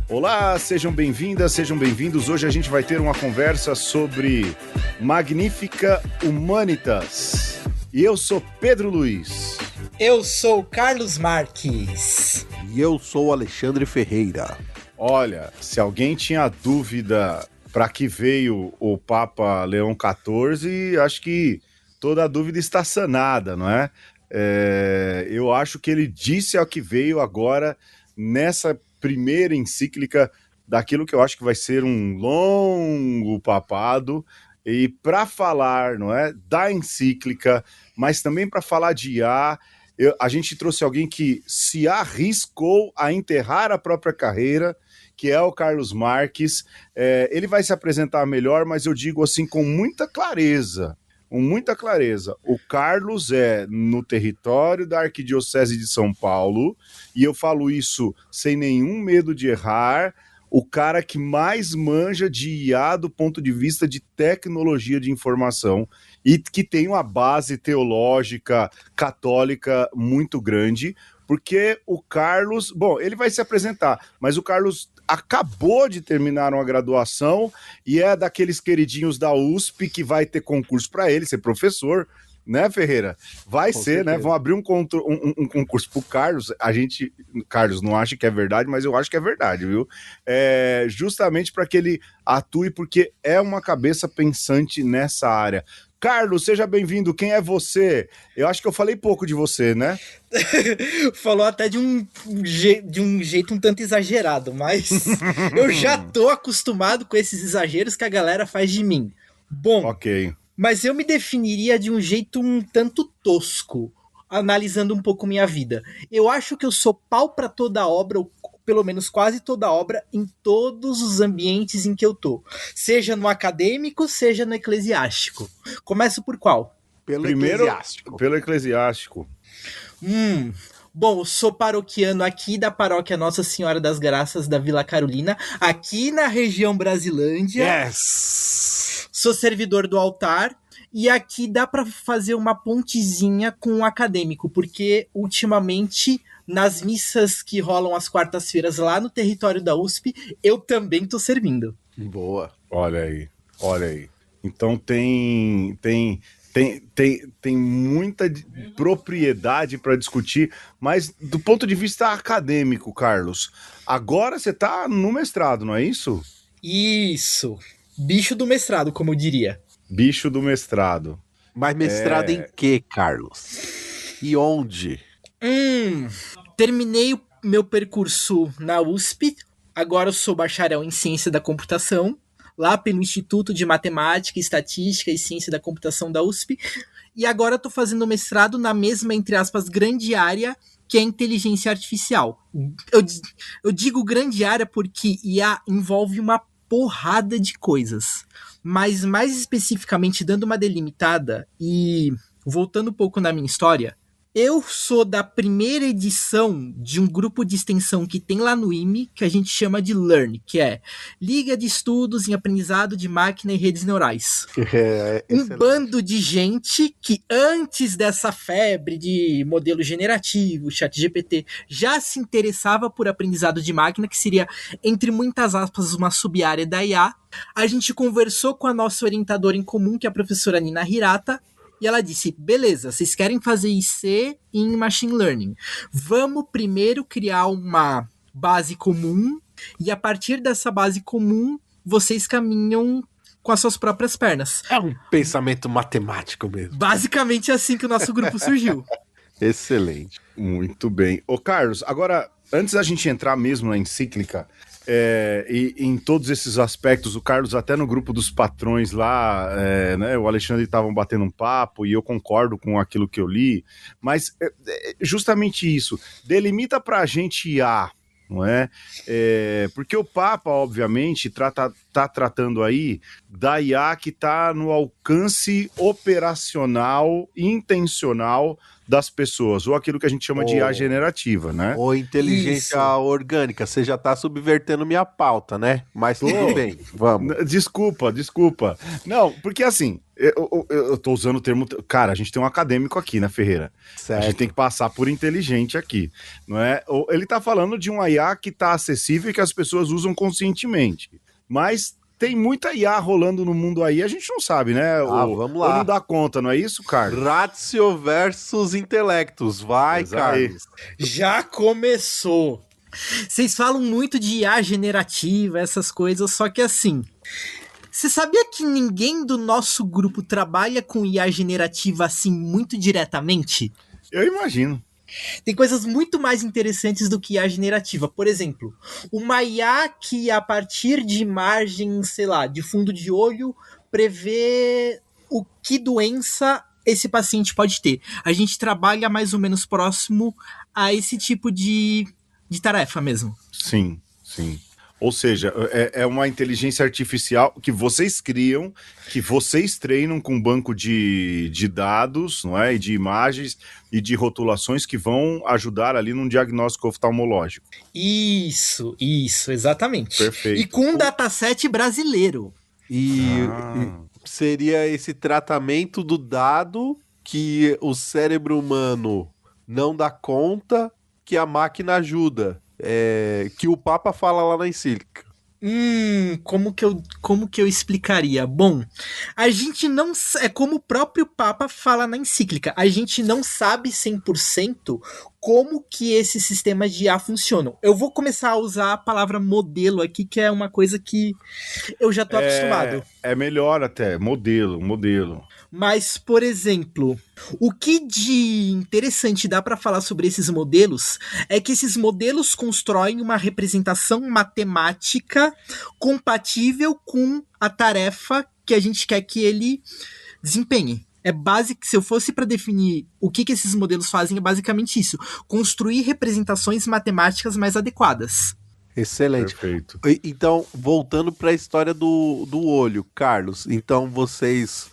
Olá, sejam bem-vindas, sejam bem-vindos. Hoje a gente vai ter uma conversa sobre Magnífica Humanitas. E eu sou Pedro Luiz. Eu sou Carlos Marques. E eu sou Alexandre Ferreira. Olha, se alguém tinha dúvida para que veio o Papa Leão XIV, acho que toda a dúvida está sanada, não é? Eu acho que ele disse ao que veio agora nessa primeira encíclica daquilo que eu acho que vai ser um longo papado, e para falar, não é, da encíclica, mas também para falar de IA, a gente trouxe alguém que se arriscou a enterrar a própria carreira, que é o Carlos Marques. Ele vai se apresentar melhor, mas eu digo assim com muita clareza, o Carlos é no território da Arquidiocese de São Paulo, e eu falo isso sem nenhum medo de errar, o cara que mais manja de IA do ponto de vista de tecnologia de informação e que tem uma base teológica católica muito grande, porque o Carlos, bom, ele vai se apresentar, mas o Carlos acabou de terminar uma graduação e é daqueles queridinhos da USP que vai ter concurso para ele ser professor, né, Ferreira? Vai Com ser, certeza. né? Vão abrir um concurso pro Carlos. Carlos não acha que é verdade, mas eu acho que é verdade, viu? Justamente para que ele atue, porque é uma cabeça pensante nessa área. Carlos, seja bem-vindo. Quem é você? Eu acho que eu falei pouco de você, né? Falou até de um jeito um tanto exagerado, mas eu já tô acostumado com esses exageros que a galera faz de mim. Bom, Ok. mas eu me definiria de um jeito um tanto tosco, analisando um pouco minha vida. Eu acho que eu sou pau pra toda obra, ou pelo menos quase toda obra, em todos os ambientes em que eu tô. Seja no acadêmico, seja no eclesiástico. Começo por qual? Primeiro, Eclesiástico. pelo eclesiástico. Bom, eu sou paroquiano aqui da paróquia Nossa Senhora das Graças da Vila Carolina, aqui na região Brasilândia. Yes! Sou servidor do altar e aqui dá pra fazer uma pontezinha com o acadêmico, porque ultimamente nas missas que rolam às quartas-feiras lá no território da USP, eu também tô servindo. Boa. Olha aí. Então tem muita propriedade para discutir, mas do ponto de vista acadêmico, Carlos, agora você tá no mestrado, não é isso? Isso. Bicho do mestrado, como eu diria. Bicho do mestrado. Mas mestrado em quê, Carlos? E onde? Terminei o meu percurso na USP, agora eu sou bacharel em Ciência da Computação, lá pelo Instituto de Matemática, Estatística e Ciência da Computação da USP, e agora eu tô fazendo mestrado na mesma, entre aspas, grande área, que é a inteligência artificial. Eu digo grande área porque IA envolve uma porrada de coisas, mas mais especificamente dando uma delimitada e voltando um pouco na minha história, eu sou da primeira edição de um grupo de extensão que tem lá no IME, que a gente chama de LEARN, que é Liga de Estudos em Aprendizado de Máquina e Redes Neurais. Um bando de gente que antes dessa febre de modelo generativo, ChatGPT, já se interessava por aprendizado de máquina, que seria, entre muitas aspas, uma sub-área da IA. A gente conversou com a nossa orientadora em comum, que é a professora Nina Hirata, e ela disse, beleza, vocês querem fazer IC em Machine Learning. Vamos primeiro criar uma base comum, e a partir dessa base comum, vocês caminham com as suas próprias pernas. É um pensamento matemático mesmo. Basicamente é assim que o nosso grupo surgiu. Excelente. Muito bem. Ô Carlos, agora, antes da gente entrar mesmo na encíclica, e em todos esses aspectos, o Carlos até no grupo dos patrões lá, né, o Alexandre estavam batendo um papo e eu concordo com aquilo que eu li, mas justamente isso, delimita pra gente IA, não é? Porque o Papa, obviamente, trata está tratando aí da IA que está no alcance operacional, intencional das pessoas, ou aquilo que a gente chama de IA generativa, né? Ou inteligência orgânica. Você já está subvertendo minha pauta, né? Mas tudo bem, vamos. Desculpa. Não, porque assim, eu tô usando o termo... Cara, a gente tem um acadêmico aqui, né, Ferreira? Certo. A gente tem que passar por inteligente aqui, não é? Ele tá falando de um IA que tá acessível e que as pessoas usam conscientemente. Mas tem muita IA rolando no mundo aí, a gente não sabe, né? Vamos lá. Ou não dá conta, não é isso, Carlos? Ratio versus intelectos. Vai, Carlos. Já começou. Vocês falam muito de IA generativa, essas coisas, só que assim... Você sabia que ninguém do nosso grupo trabalha com IA generativa assim muito diretamente? Eu imagino. Tem coisas muito mais interessantes do que IA generativa. Por exemplo, uma IA que a partir de imagens, sei lá, de fundo de olho, prevê o que doença esse paciente pode ter. A gente trabalha mais ou menos próximo a esse tipo de tarefa mesmo. Sim. Ou seja, é uma inteligência artificial que vocês criam, que vocês treinam com um banco de dados, não é? E de imagens e de rotulações que vão ajudar ali num diagnóstico oftalmológico. Isso, exatamente. Perfeito. E com um dataset brasileiro. E seria esse tratamento do dado que o cérebro humano não dá conta, que a máquina ajuda. Que o Papa fala lá na encíclica. Como que eu explicaria? Bom, a gente não... É como o próprio Papa fala na encíclica. A gente não sabe 100% como que esses sistemas de IA funcionam. Eu vou começar a usar a palavra modelo aqui, que é uma coisa que eu já tô acostumado. É melhor até, modelo. Mas, por exemplo, o que de interessante dá para falar sobre esses modelos é que esses modelos constroem uma representação matemática compatível com a tarefa que a gente quer que ele desempenhe. É básico, se eu fosse para definir o que esses modelos fazem, é basicamente isso: construir representações matemáticas mais adequadas. Excelente. Perfeito. Então, voltando para a história do olho, Carlos, então vocês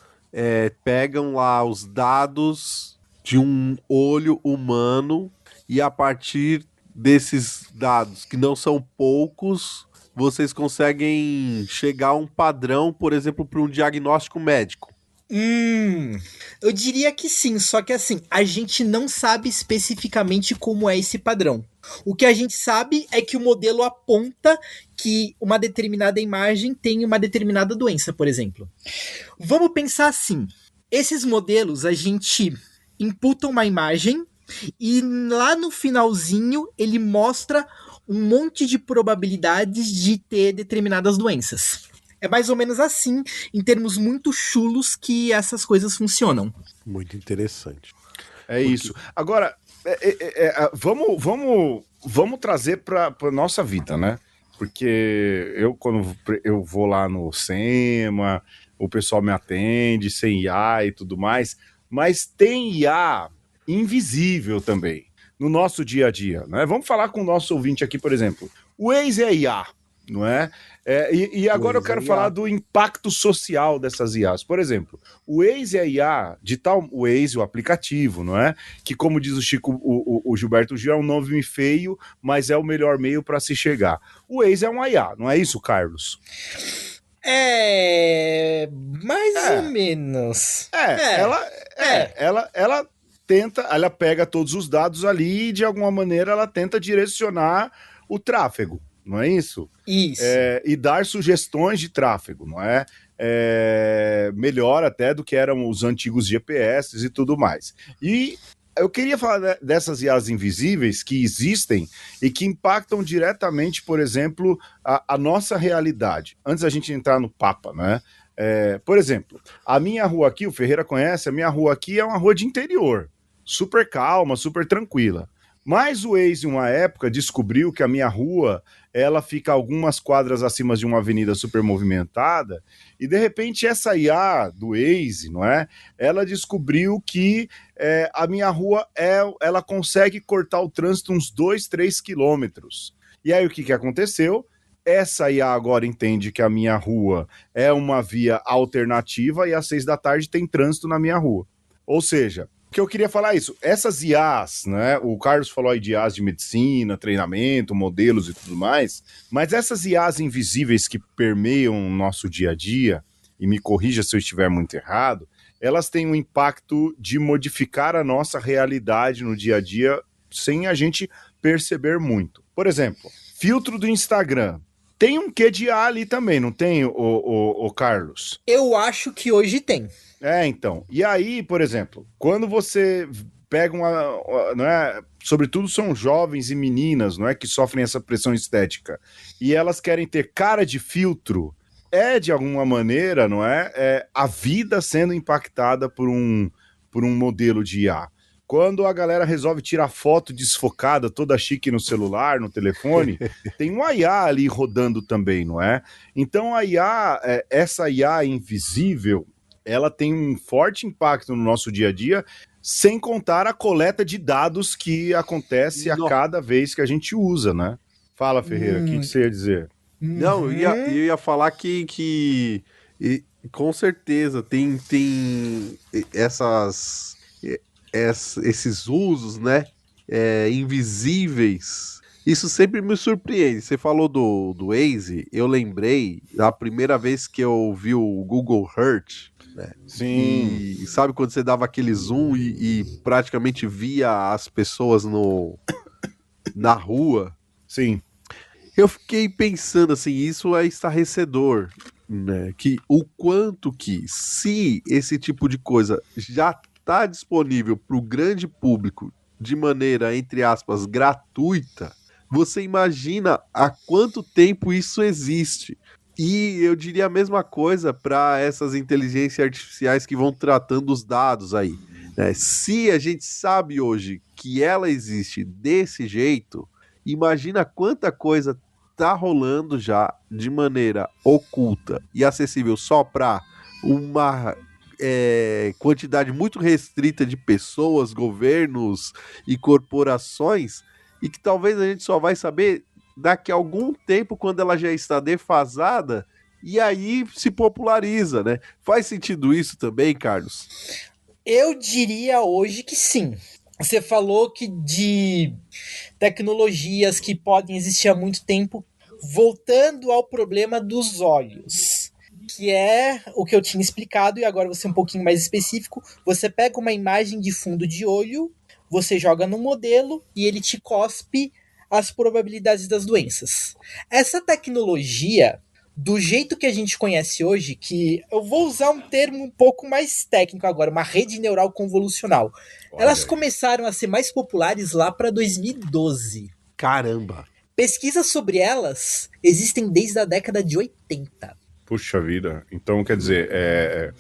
pegam lá os dados de um olho humano e a partir desses dados, que não são poucos, vocês conseguem chegar a um padrão, por exemplo, para um diagnóstico médico. Eu diria que sim, só que assim, a gente não sabe especificamente como é esse padrão. O que a gente sabe é que o modelo aponta que uma determinada imagem tem uma determinada doença, por exemplo. Vamos pensar assim, esses modelos a gente imputa uma imagem e lá no finalzinho ele mostra um monte de probabilidades de ter determinadas doenças. É mais ou menos assim, em termos muito chulos, que essas coisas funcionam. Muito interessante. Isso. Agora, vamos trazer para nossa vida, né? Porque quando eu vou lá no SEMA, o pessoal me atende sem IA e tudo mais, mas tem IA invisível também no nosso dia a dia, né? Vamos falar com o nosso ouvinte aqui, por exemplo. O Waze é IA, não é? E agora eu quero falar do impacto social dessas IAs. Por exemplo, o Waze é IA, o Waze, o aplicativo, não é? Que, como diz o Chico, o Gilberto Gil, é um nome feio, mas é o melhor meio para se chegar. O Waze é uma IA, não é isso, Carlos? Mais ou menos. Ela tenta, ela pega todos os dados ali e, de alguma maneira, ela tenta direcionar o tráfego. Não é isso? Isso. E dar sugestões de tráfego, não é? Melhor até do que eram os antigos GPS e tudo mais. E eu queria falar dessas IAs invisíveis que existem e que impactam diretamente, por exemplo, a nossa realidade. Antes da gente entrar no Papa, né? Por exemplo, a minha rua aqui, o Ferreira conhece, a minha rua aqui é uma rua de interior, super calma, super tranquila. Mas o Waze, em uma época, descobriu que a minha rua, ela fica algumas quadras acima de uma avenida super movimentada, e de repente essa IA do Waze, não é? Ela descobriu que a minha rua, ela consegue cortar o trânsito uns 2, 3 quilômetros. E aí o que aconteceu? essa IA agora entende que a minha rua é uma via alternativa e às 6 da tarde tem trânsito na minha rua. Ou seja, o que eu queria falar é isso, essas IAs, né? O Carlos falou aí de IAs de medicina, treinamento, modelos e tudo mais, mas essas IAs invisíveis que permeiam o nosso dia a dia, e me corrija se eu estiver muito errado, elas têm um impacto de modificar a nossa realidade no dia a dia sem a gente perceber muito. Por exemplo, filtro do Instagram. Tem um quê de IA ali também, não tem, o Carlos? Eu acho que hoje tem. Então. E aí, por exemplo, quando você pega não é, sobretudo são jovens e meninas, não é, que sofrem essa pressão estética, e elas querem ter cara de filtro, de alguma maneira, não é, a vida sendo impactada por um modelo de IA. Quando a galera resolve tirar foto desfocada, toda chique no celular, no telefone, tem uma IA ali rodando também, não é? Então a IA, essa IA invisível, ela tem um forte impacto no nosso dia a dia, sem contar a coleta de dados que acontece a cada vez que a gente usa, né? Fala, Ferreira, o que você ia dizer? Não, eu ia falar que com certeza tem esses usos, né, invisíveis. Isso sempre me surpreende. Você falou do Waze, eu lembrei da primeira vez que eu vi o Google Earth, né? Sim. E sabe quando você dava aquele zoom e praticamente via as pessoas na rua? Sim. Eu fiquei pensando assim, isso é estarrecedor, né? Que o quanto que, se esse tipo de coisa já está disponível para o grande público de maneira, entre aspas, gratuita, você imagina há quanto tempo isso existe. E eu diria a mesma coisa para essas inteligências artificiais que vão tratando os dados aí, né? Se a gente sabe hoje que ela existe desse jeito, imagina quanta coisa tá rolando já de maneira oculta e acessível só para uma quantidade muito restrita de pessoas, governos e corporações, e que talvez a gente só vai saber daqui a algum tempo, quando ela já está defasada, e aí se populariza, né? Faz sentido isso também, Carlos? Eu diria hoje que sim. Você falou que de tecnologias que podem existir há muito tempo, voltando ao problema dos olhos, que é o que eu tinha explicado, e agora você um pouquinho mais específico. Você pega uma imagem de fundo de olho, você joga no modelo e ele te cospe as probabilidades das doenças. Essa tecnologia, do jeito que a gente conhece hoje, que eu vou usar um termo um pouco mais técnico agora, uma rede neural convolucional. Elas começaram a ser mais populares lá para 2012. Caramba! Pesquisas sobre elas existem desde a década de 80. Puxa vida. Então, quer dizer,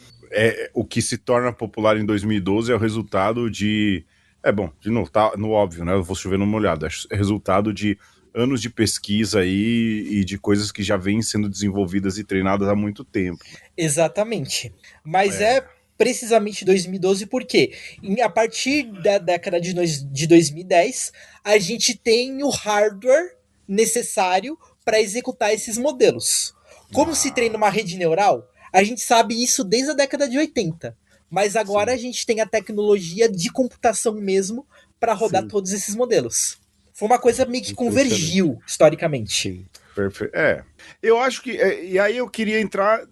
o que se torna popular em 2012 é o resultado de... bom, de novo, tá no óbvio, né? Eu vou chover numa olhada. É resultado de anos de pesquisa aí e de coisas que já vêm sendo desenvolvidas e treinadas há muito tempo. Exatamente. Mas é precisamente 2012 porque a partir da década de 2010 a gente tem o hardware necessário para executar esses modelos. Como se treina uma rede neural, a gente sabe isso desde a década de 80. Mas agora a gente tem a tecnologia de computação mesmo para rodar todos esses modelos. Foi uma coisa meio que convergiu historicamente. Sim. Perfeito. Eu acho que... e aí eu queria entrar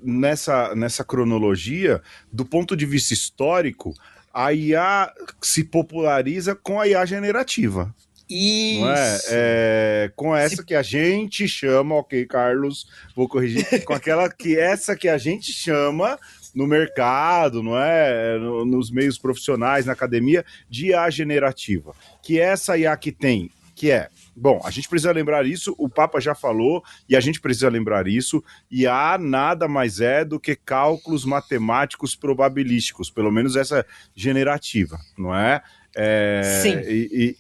nessa cronologia do ponto de vista histórico. A IA se populariza com a IA generativa. Isso. Não é? Com essa que a gente chama, ok, Carlos, vou corrigir, com aquela essa que a gente chama no mercado, não é? Nos meios profissionais, na academia, de IA generativa. Que é essa IA que tem, que é... Bom, a gente precisa lembrar isso, o Papa já falou, e a gente precisa lembrar isso, IA nada mais é do que cálculos matemáticos probabilísticos, pelo menos essa generativa, não é? Sim.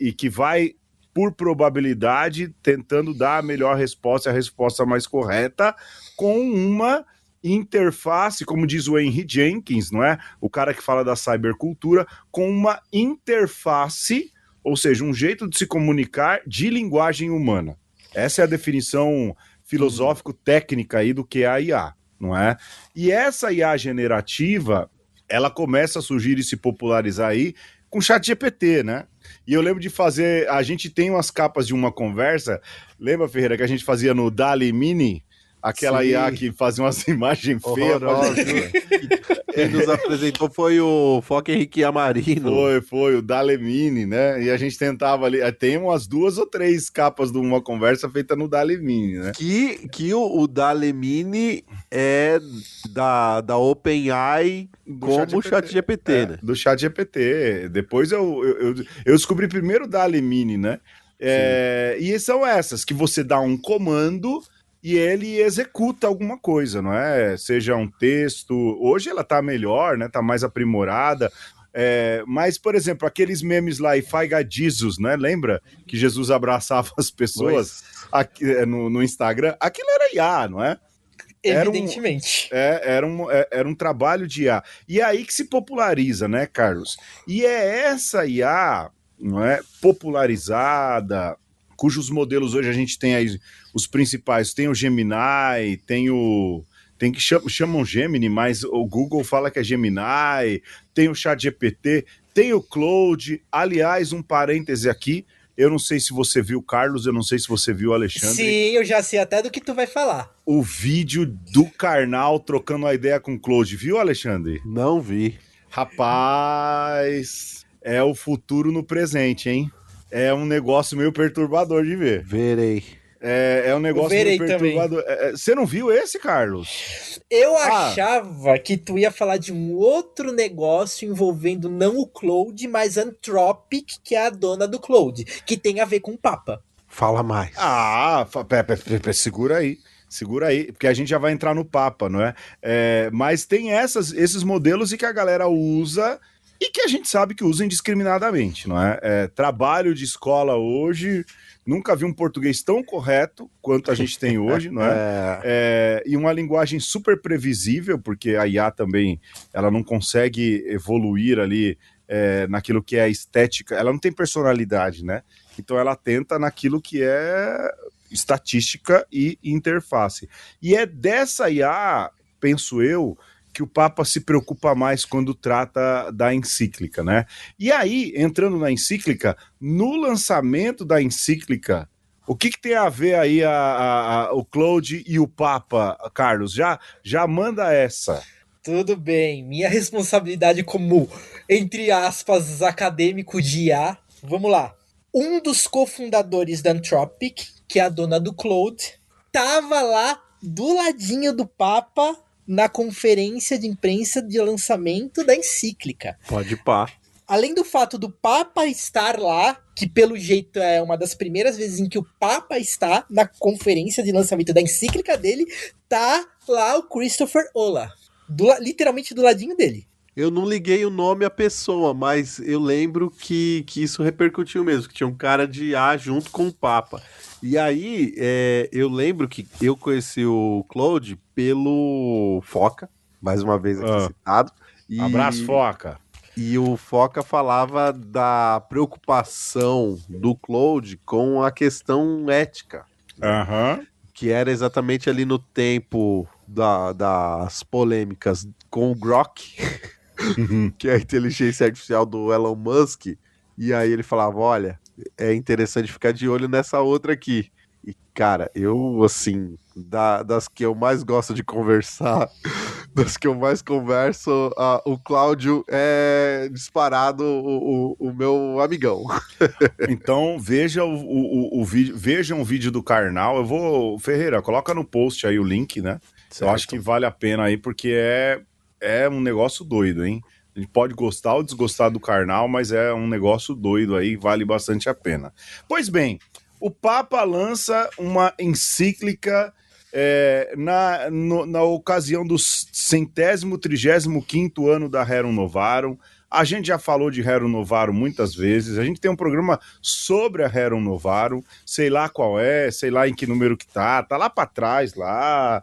E que vai, por probabilidade, tentando dar a melhor resposta, a resposta mais correta, com uma interface, como diz o Henry Jenkins, não é? O cara que fala da cybercultura, com uma interface, ou seja, um jeito de se comunicar de linguagem humana. Essa é a definição filosófico-técnica aí do que é a IA, não é? E essa IA generativa, ela começa a surgir e se popularizar aí com o ChatGPT, né? E eu lembro de fazer, a gente tem umas capas de uma conversa, lembra, Ferreira, que a gente fazia no DALL-E Mini? Aquela IA que fazia umas imagens feias. Quem nos apresentou foi o Foca Henrique Amarino. Foi, o DALL-E Mini, né? E a gente tentava ali, tem umas 2 ou 3 capas de uma conversa feita no DALL-E Mini, né? Que o DALL-E Mini é da OpenAI como o ChatGPT, né? Do ChatGPT. Depois eu descobri primeiro o DALL-E Mini, né? E são essas, que você dá um comando e ele executa alguma coisa, não é? Seja um texto. Hoje ela tá melhor, né? Tá mais aprimorada. Mas, por exemplo, aqueles memes lá, If I Got Jesus, né? Lembra que Jesus abraçava as pessoas aqui, no Instagram? Aquilo era IA, não é? Evidentemente. Era um trabalho de IA. E é aí que se populariza, né, Carlos? E é essa IA, não é, popularizada, cujos modelos hoje a gente tem aí, os principais, tem o Gemini, tem que chamam Gemini, mas o Google fala que é Gemini, tem o ChatGPT, tem o Claude. Aliás, um parêntese aqui, eu não sei se você viu, Carlos, eu não sei se você viu, Alexandre. Sim, eu já sei até do que tu vai falar. O vídeo do Karnal trocando uma ideia com o Claude, viu, Alexandre? Não vi. Rapaz, é o futuro no presente, hein? É um negócio meio perturbador de ver. Verei. É um negócio meio perturbador. Você não viu esse, Carlos? Eu achava que tu ia falar de um outro negócio envolvendo não o Claude, mas Anthropic, que é a dona do Claude, que tem a ver com o Papa. Fala mais. Segura aí. Segura aí, porque a gente já vai entrar no Papa, não é? Mas tem esses modelos e que a galera usa e que a gente sabe que usa indiscriminadamente, não é? Trabalho de escola hoje, nunca vi um português tão correto quanto a gente tem hoje, não é? E uma linguagem super previsível, porque a IA também, ela não consegue evoluir ali naquilo que é a estética, ela não tem personalidade, né? Então ela tenta naquilo que é estatística e interface. E é dessa IA, penso eu, que o Papa se preocupa mais quando trata da encíclica, né? E aí, entrando na encíclica, no lançamento da encíclica, o que tem a ver aí o Claude e o Papa, Carlos? Já manda essa. Tudo bem, minha responsabilidade como, entre aspas, acadêmico de IA. Vamos lá. Um dos cofundadores da Anthropic, que é a dona do Claude, tava lá do ladinho do Papa na conferência de imprensa de lançamento da encíclica. Pode pá. Além do fato do Papa estar lá, que pelo jeito é uma das primeiras vezes em que o Papa está na conferência de lançamento da encíclica dele, tá lá o Christopher Olah, literalmente do ladinho dele. Eu não liguei o nome à pessoa, mas eu lembro que isso repercutiu mesmo, que tinha um cara de IA junto com o Papa. E aí, eu lembro que eu conheci o Claude pelo Foca, mais uma vez aqui citado. Abraço, Foca. E o Foca falava da preocupação do Claude com a questão ética. Aham. Que era exatamente ali no tempo das polêmicas com o Grok, que é a inteligência artificial do Elon Musk, e aí ele falava, olha, é interessante ficar de olho nessa outra aqui. E, cara, eu, assim, das que eu mais gosto de conversar, das que eu mais converso, o Cláudio é disparado o meu amigão. Então, vejam o vídeo do Karnal. Ferreira, coloca no post aí o link, né? Certo. Eu acho que vale a pena aí, porque é um negócio doido, hein? A gente pode gostar ou desgostar do Karnal, mas é um negócio doido aí, vale bastante a pena. Pois bem, o Papa lança uma encíclica na ocasião do 135º ano da Rerum Novarum. A gente já falou de Rerum Novarum muitas vezes, a gente tem um programa sobre a Rerum Novarum, sei lá qual é, sei lá em que número que tá lá pra trás, lá...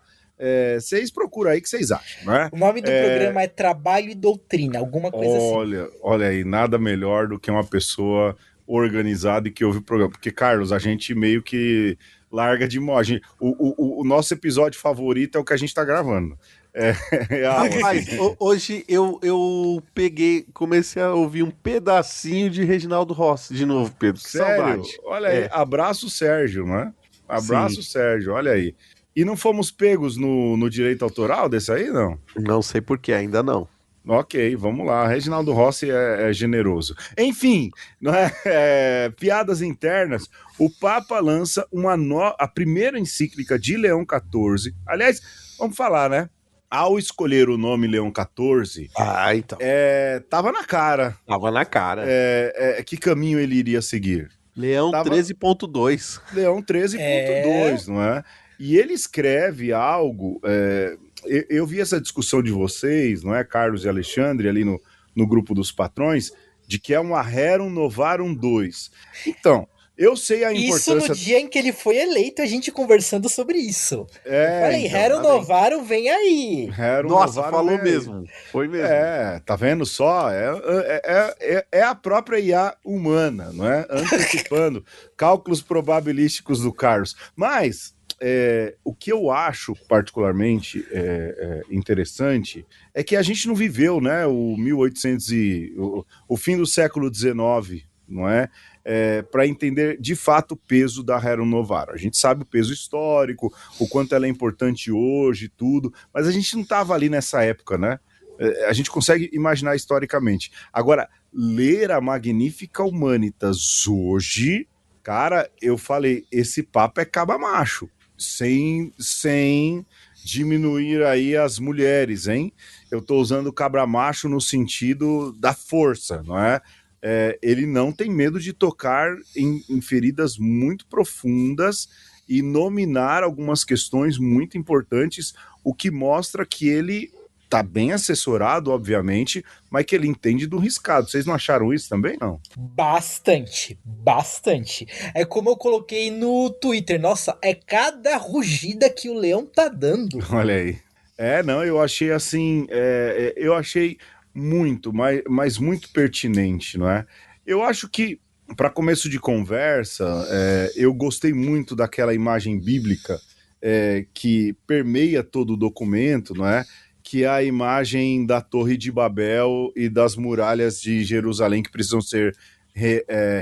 Vocês procuram aí o que vocês acham, né? O nome do programa é Trabalho e Doutrina, alguma coisa assim. Olha aí, nada melhor do que uma pessoa organizada e que ouve o programa. Porque, Carlos, a gente meio que larga de mão. O nosso episódio favorito é o que a gente tá gravando. Rapaz, hoje eu comecei a ouvir um pedacinho de Reginaldo Rossi de novo, Pedro. Que Sério? saudade. Olha aí, abraço Sérgio, né? Abraço Sérgio, olha aí. E não fomos pegos no direito autoral desse aí, não? Não sei por que, ainda não. Ok, vamos lá. Reginaldo Rossi é generoso. Enfim, não piadas internas. O Papa lança a primeira encíclica de Leão XIV. Aliás, vamos falar, né? Ao escolher o nome Leão XIV, Então. Tava na cara. Tava na cara. Que caminho ele iria seguir? Leão 13.2. Leão 13.2, não é? E ele escreve algo. Eu vi essa discussão de vocês, não é, Carlos e Alexandre, ali no grupo dos patrões, de que é um Rerum Novarum 2. Então, eu sei a importância... Isso no dia em que ele foi eleito, a gente conversando sobre isso. Eu falei, Rerum Novarum vem aí. Nossa, falou mesmo. Foi mesmo. Tá vendo só? É a própria IA humana, não é? Antecipando cálculos probabilísticos do Carlos. Mas... o que eu acho particularmente interessante é que a gente não viveu, né, o 1800 o fim do século XIX, não é? Para entender de fato o peso da Rerum Novarum. A gente sabe o peso histórico, o quanto ela é importante hoje, tudo, mas a gente não estava ali nessa época, né? A gente consegue imaginar historicamente. Agora, ler a Magnifica Humanitas hoje, cara, eu falei, esse papo é caba-macho. Sem diminuir aí as mulheres, hein? Eu tô usando cabra-macho no sentido da força, não é? Ele não tem medo de tocar em feridas muito profundas e nominar algumas questões muito importantes, o que mostra que ele tá bem assessorado, obviamente, mas que ele entende do riscado. Vocês não acharam isso também, não? Bastante. É como eu coloquei no Twitter. Nossa, é cada rugida que o leão tá dando. Olha aí. Não, eu achei assim... eu achei muito, mas muito pertinente, não é? Eu acho que, para começo de conversa, eu gostei muito daquela imagem bíblica que permeia todo o documento, não é? Que é a imagem da Torre de Babel e das muralhas de Jerusalém que precisam ser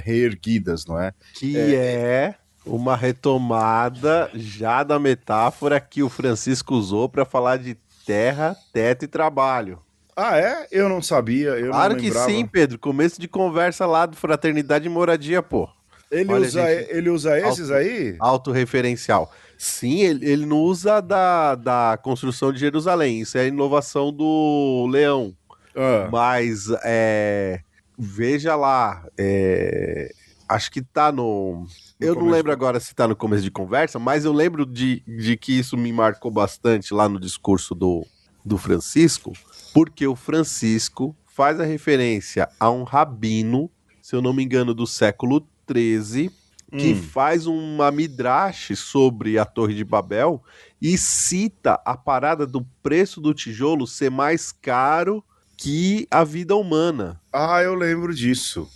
reerguidas, não é? Que é uma retomada já da metáfora que o Francisco usou para falar de terra, teto e trabalho. Ah, é? Eu não sabia, eu claro não lembrava. Que sim, Pedro. Começo de conversa lá do Fraternidade e Moradia, pô. Ele usa esses aí? Autorreferencial. Sim, ele não usa da construção de Jerusalém. Isso é a inovação do Leão. Mas veja lá. Acho que tá no... Eu não lembro agora se tá no começo de conversa, mas eu lembro de que isso me marcou bastante lá no discurso do Francisco, porque o Francisco faz a referência a um rabino, se eu não me engano, do século XIII, que faz uma midrash sobre a Torre de Babel e cita a parada do preço do tijolo ser mais caro que a vida humana. Ah, eu lembro disso.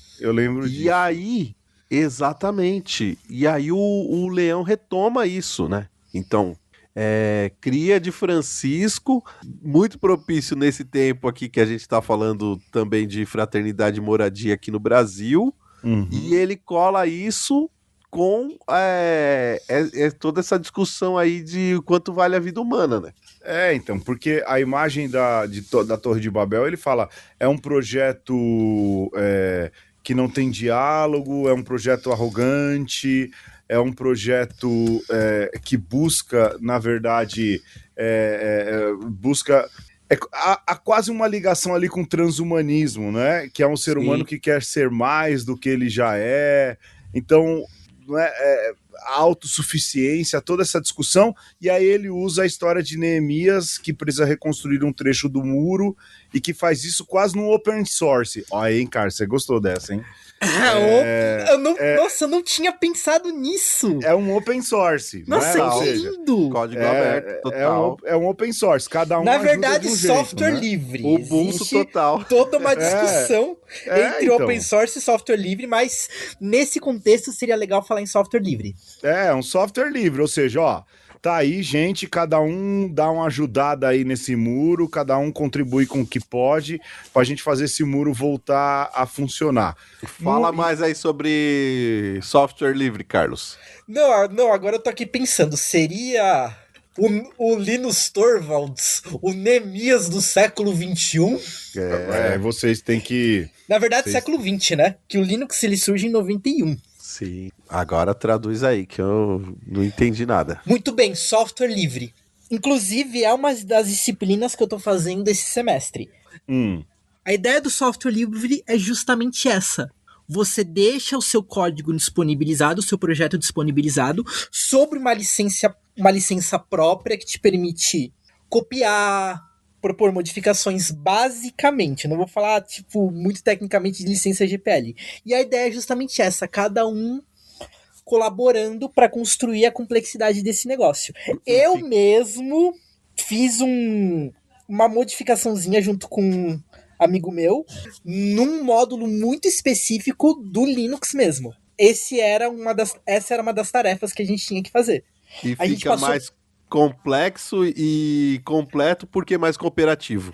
E aí, exatamente. E aí o Leão retoma isso, né? Então, cria de Francisco, muito propício nesse tempo aqui que a gente está falando também de fraternidade e moradia aqui no Brasil. E ele cola isso com toda essa discussão aí de quanto vale a vida humana, né? Então, porque a imagem da Torre de Babel, ele fala, é um projeto que não tem diálogo, é um projeto arrogante, é um projeto que busca, na verdade, há quase uma ligação ali com o transhumanismo, né? Que é um ser humano que quer ser mais do que ele já é. Então, a autossuficiência, toda essa discussão, e aí ele usa a história de Neemias, que precisa reconstruir um trecho do muro, e que faz isso quase num open source. Olha aí, hein, cara, você gostou dessa, hein? Nossa, eu não tinha pensado nisso. É um open source. Nossa, não que lindo. Código aberto, total. É um open source, cada um na verdade, de um software jeito, né? livre. Ubuntu total. Toda uma discussão entre então. open source e software livre, mas nesse contexto seria legal falar em software livre. É um software livre, ou seja, ó, tá aí, gente, cada um dá uma ajudada aí nesse muro, cada um contribui com o que pode pra gente fazer esse muro voltar a funcionar. Fala mais aí sobre software livre, Carlos. Não, agora eu tô aqui pensando, seria o Linus Torvalds, o Neemias do século XXI? Vocês têm que... Na verdade, Vocês- século XX, né? Que o Linux ele surge em 91. Sim. Agora traduz aí, que eu não entendi nada. Muito bem, software livre. Inclusive, é uma das disciplinas que eu tô fazendo esse semestre. A ideia do software livre é justamente essa. Você deixa o seu código disponibilizado, o seu projeto disponibilizado, sobre uma licença própria que te permite copiar, propor modificações basicamente. Não vou falar, muito tecnicamente de licença GPL. E a ideia é justamente essa, cada um colaborando para construir a complexidade desse negócio. Eu mesmo fiz uma modificaçãozinha junto com um amigo meu num módulo muito específico do Linux mesmo. Essa era uma das tarefas que a gente tinha que fazer. E A gente fica mais complexo e completo porque mais cooperativo.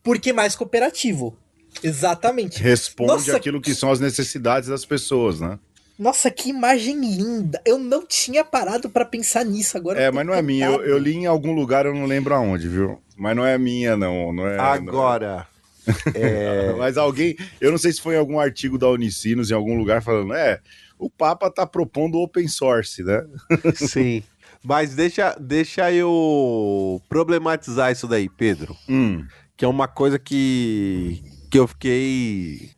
Porque mais cooperativo. Exatamente. Responde aquilo que são as necessidades das pessoas, né? Nossa, que imagem linda. Eu não tinha parado pra pensar nisso agora. Mas não é minha. Eu li em algum lugar, eu não lembro aonde, viu? Mas não é minha, não é. Agora. Mas alguém, eu não sei se foi em algum artigo da Unicinos, em algum lugar, falando, o Papa tá propondo open source, né? Sim. Mas deixa eu problematizar isso daí, Pedro. Que é uma coisa que eu fiquei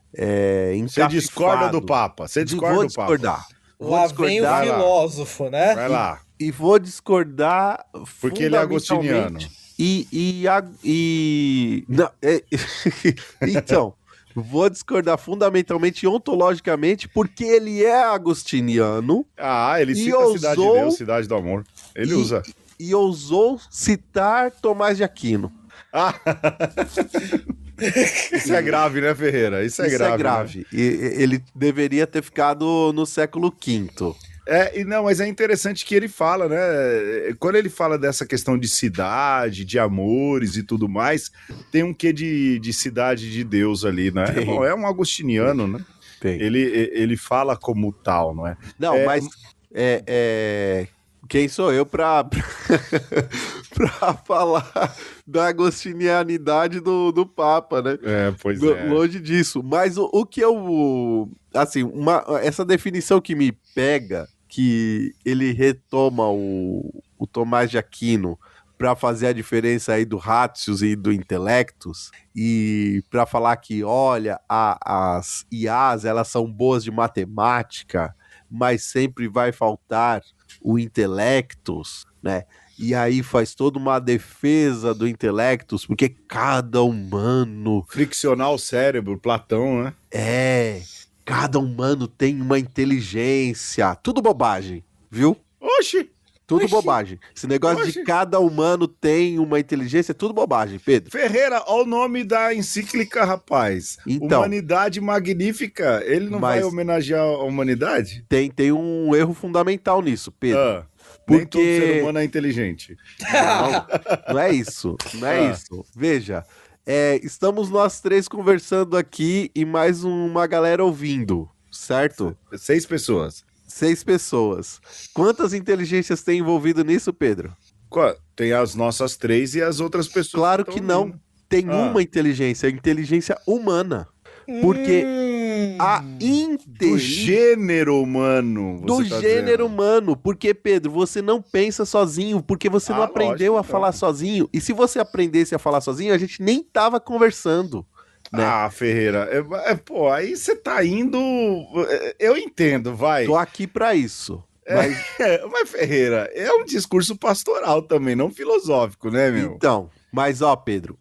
Você discorda do Papa? Você discorda vou do discordar. Papa? Lá vem o filósofo, né? Vai lá. E vou discordar porque ele é agostiniano. Não, então, vou discordar fundamentalmente e ontologicamente porque ele é agostiniano. Ele cita a Cidade de Deus, Cidade do Amor. Ele usa. E ousou citar Tomás de Aquino. Isso é grave, né, Ferreira? Isso é grave. Né? E ele deveria ter ficado no século V. Mas é interessante que ele fala, né? Quando ele fala dessa questão de cidade, de amores e tudo mais, tem um quê de cidade de Deus ali, né? É um agostiniano, né? Tem. Ele fala como tal, não é? Não, mas quem sou eu pra falar da agostinianidade do Papa, né? Pois é. Longe disso. Mas o que eu... Assim, essa definição que me pega, que ele retoma o Tomás de Aquino para fazer a diferença aí do Ratius e do Intellectus, e para falar que, olha, as IAs, elas são boas de matemática, mas sempre vai faltar o Intellectus, né? E aí faz toda uma defesa do Intellectus, porque cada humano... Friccionar o cérebro, Platão, né? Cada humano tem uma inteligência. Tudo bobagem, viu? Oxi! Tudo bobagem. Esse negócio de cada humano tem uma inteligência é tudo bobagem, Pedro. Ferreira, olha o nome da encíclica, rapaz. Então, Humanidade Magnífica. Ele não vai homenagear a humanidade? Tem um erro fundamental nisso, Pedro. Porque nem todo ser humano é inteligente. Não é isso. Não é isso. Veja, estamos nós três conversando aqui e mais uma galera ouvindo, certo? 6 pessoas. 6 pessoas. Quantas inteligências tem envolvido nisso, Pedro? Tem as nossas 3 e as outras pessoas. Claro que não. Tem uma inteligência, a inteligência humana. Porque a do gênero humano. Do gênero humano. Porque, Pedro, você não pensa sozinho, porque você não aprendeu a falar sozinho. E se você aprendesse a falar sozinho, a gente nem tava conversando. Né? Ferreira, aí você tá indo... Eu entendo, vai. Tô aqui pra isso. Mas, Ferreira, é um discurso pastoral também, não filosófico, né, meu? Então, mas Pedro,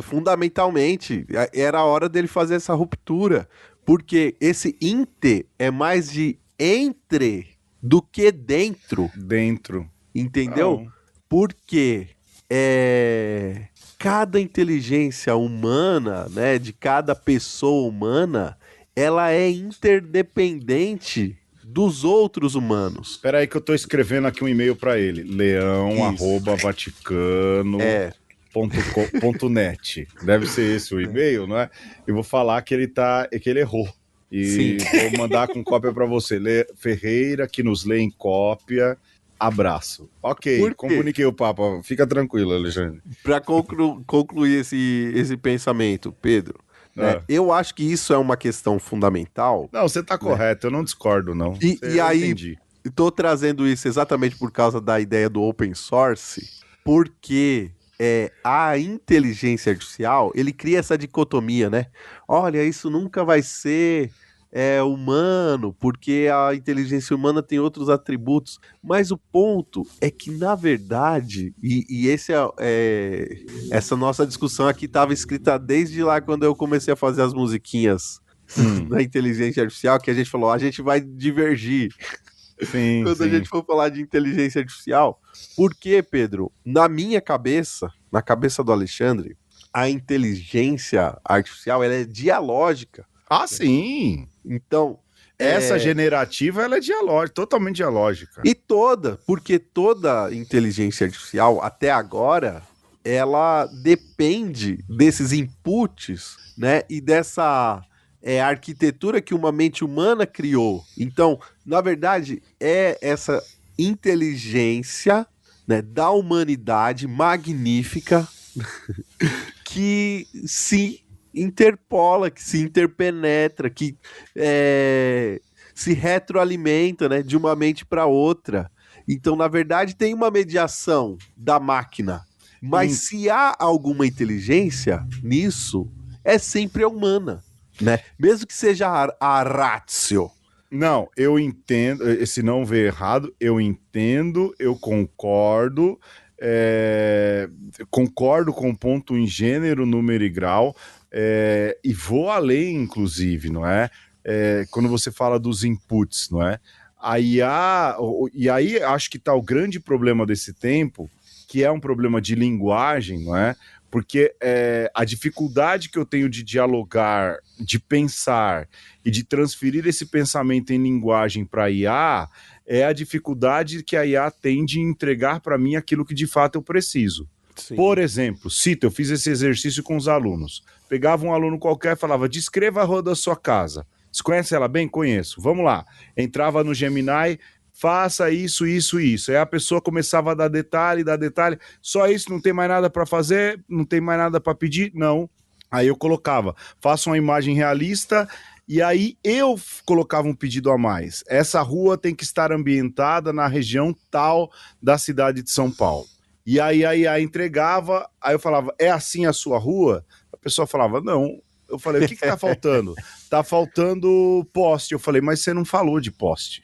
fundamentalmente, era a hora dele fazer essa ruptura, porque esse inte é mais de entre do que dentro. Dentro. Entendeu? Porque cada inteligência humana, né, de cada pessoa humana, ela é interdependente dos outros humanos. Espera aí que eu tô escrevendo aqui um e-mail para ele. leão@vaticano. Ponto .net. Deve ser esse o e-mail, não é? Eu vou falar que ele errou. E vou mandar com cópia para você. Ferreira, que nos lê em cópia. Abraço. Ok, comuniquei o Papa. Fica tranquilo, Alexandre. Para concluir esse pensamento, Pedro, né, eu acho que isso é uma questão fundamental. Não, você tá correto, eu não discordo, não. E aí, estou trazendo isso exatamente por causa da ideia do open source, porque a inteligência artificial, ele cria essa dicotomia, né? Olha, isso nunca vai ser humano, porque a inteligência humana tem outros atributos. Mas o ponto é que, na verdade, e essa nossa discussão aqui estava escrita desde lá quando eu comecei a fazer as musiquinhas da inteligência artificial, que a gente falou, a gente vai divergir. Sim, quando a gente for falar de inteligência artificial. Porque, Pedro, na minha cabeça, na cabeça do Alexandre, a inteligência artificial, ela é dialógica. Ah, sim! Então... Essa generativa, ela é totalmente dialógica. Porque toda inteligência artificial, até agora, ela depende desses inputs, né? E dessa... a arquitetura que uma mente humana criou. Então, na verdade, é essa inteligência, né, da humanidade magnífica que se interpola, que se interpenetra, que se retroalimenta, né, de uma mente para outra. Então, na verdade, tem uma mediação da máquina. Mas se há alguma inteligência nisso, é sempre a humana. Né? Mesmo que seja a ratio. Não, eu entendo, se não ver errado, eu entendo, eu concordo, concordo com o ponto em gênero, número e grau, e vou além, inclusive, não é? Quando você fala dos inputs, não é? E aí acho que está o grande problema desse tempo, que é um problema de linguagem, não é? Porque a dificuldade que eu tenho de dialogar, de pensar e de transferir esse pensamento em linguagem para a IA é a dificuldade que a IA tem de entregar para mim aquilo que de fato eu preciso. Sim. Por exemplo, eu fiz esse exercício com os alunos. Pegava um aluno qualquer e falava, descreva a rua da sua casa. Você conhece ela bem? Conheço. Vamos lá. Entrava no Gemini... Faça isso, isso, isso. Aí a pessoa começava a dar detalhe, só isso, não tem mais nada para fazer, não tem mais nada para pedir? Não. Aí eu colocava, faça uma imagem realista, e aí eu colocava um pedido a mais. Essa rua tem que estar ambientada na região tal da cidade de São Paulo. E aí entregava, aí eu falava, é assim a sua rua? A pessoa falava, não. Eu falei, o que tá faltando? Tá faltando poste. Eu falei, mas você não falou de poste.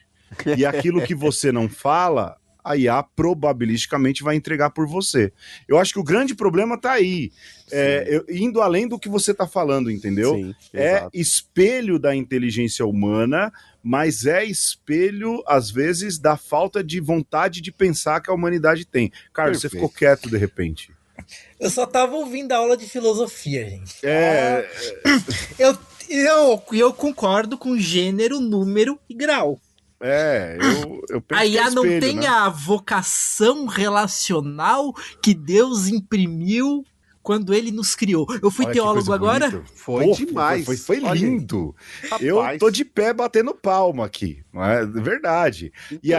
E aquilo que você não fala, a IA probabilisticamente vai entregar por você. Eu acho que o grande problema tá aí, indo além do que você tá falando, entendeu? Sim, espelho da inteligência humana, mas é espelho, às vezes, da falta de vontade de pensar que a humanidade tem. Carlos, você ficou quieto de repente. Eu só tava ouvindo a aula de filosofia, gente. Eu concordo com gênero, número e grau. Eu penso a IA não tem, né? A vocação relacional que Deus imprimiu quando ele nos criou. Eu fui teólogo agora? Bonita. Foi demais. Foi lindo. Rapaz. Eu tô de pé batendo palma aqui. Não é verdade. E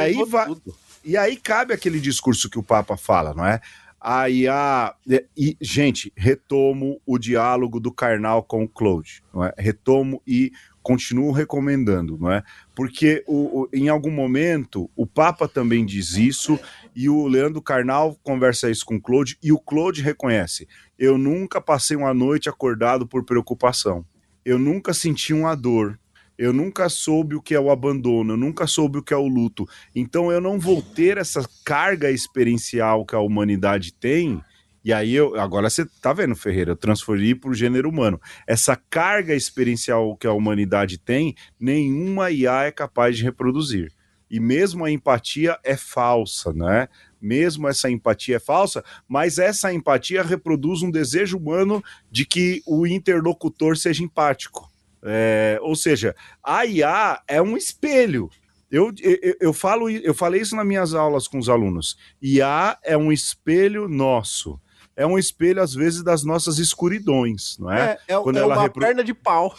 aí cabe aquele discurso que o Papa fala, não é? A IA... gente, retomo o diálogo do Karnal com o Claude. Não é? Retomo e continuo recomendando, não é? Porque em algum momento o Papa também diz isso e o Leandro Carnal conversa isso com o Claude e o Claude reconhece, eu nunca passei uma noite acordado por preocupação, eu nunca senti uma dor, eu nunca soube o que é o abandono, eu nunca soube o que é o luto, então eu não vou ter essa carga experiencial que a humanidade tem. E aí, agora você tá vendo, Ferreira, eu transferi para o gênero humano. Essa carga experiencial que a humanidade tem, nenhuma IA é capaz de reproduzir. E mesmo a empatia é falsa, né? Mesmo essa empatia é falsa, mas essa empatia reproduz um desejo humano de que o interlocutor seja empático. Ou seja, a IA é um espelho. Eu falei isso nas minhas aulas com os alunos. IA é um espelho nosso. É um espelho, às vezes, das nossas escuridões, não é? Quando ela uma perna de pau.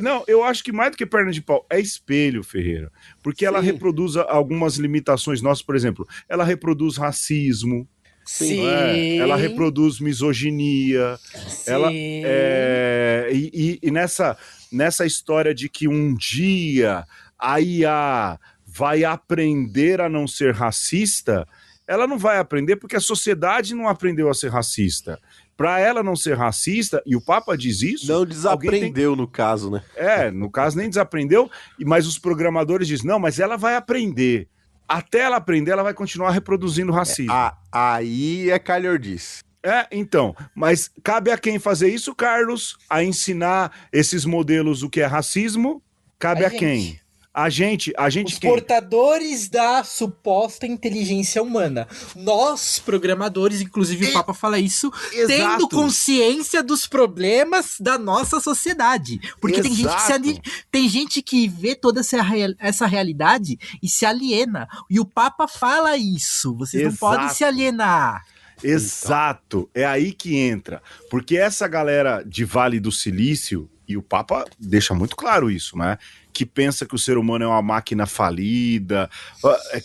Não, eu acho que mais do que perna de pau, é espelho, Ferreira. Porque ela reproduz algumas limitações nossas, por exemplo, ela reproduz racismo. Sim. Ela reproduz misoginia. Sim. E nessa história de que um dia a IA vai aprender a não ser racista, ela não vai aprender porque a sociedade não aprendeu a ser racista. Para ela não ser racista, e o Papa diz isso... Não desaprendeu, no caso, né? No caso nem desaprendeu, mas os programadores dizem, não, mas ela vai aprender. Até ela aprender, ela vai continuar reproduzindo racismo. Aí é calhordice. Então, mas cabe a quem fazer isso, Carlos? A ensinar esses modelos o que é racismo? Cabe a quem? A gente os portadores da suposta inteligência humana. Nós, programadores, inclusive o Papa fala isso, tendo consciência dos problemas da nossa sociedade. Porque tem gente que vê toda essa realidade e se aliena. E o Papa fala isso. Vocês não podem se alienar. Exato. É aí que entra. Porque essa galera de Vale do Silício, e o Papa deixa muito claro isso, né? Que pensa que o ser humano é uma máquina falida,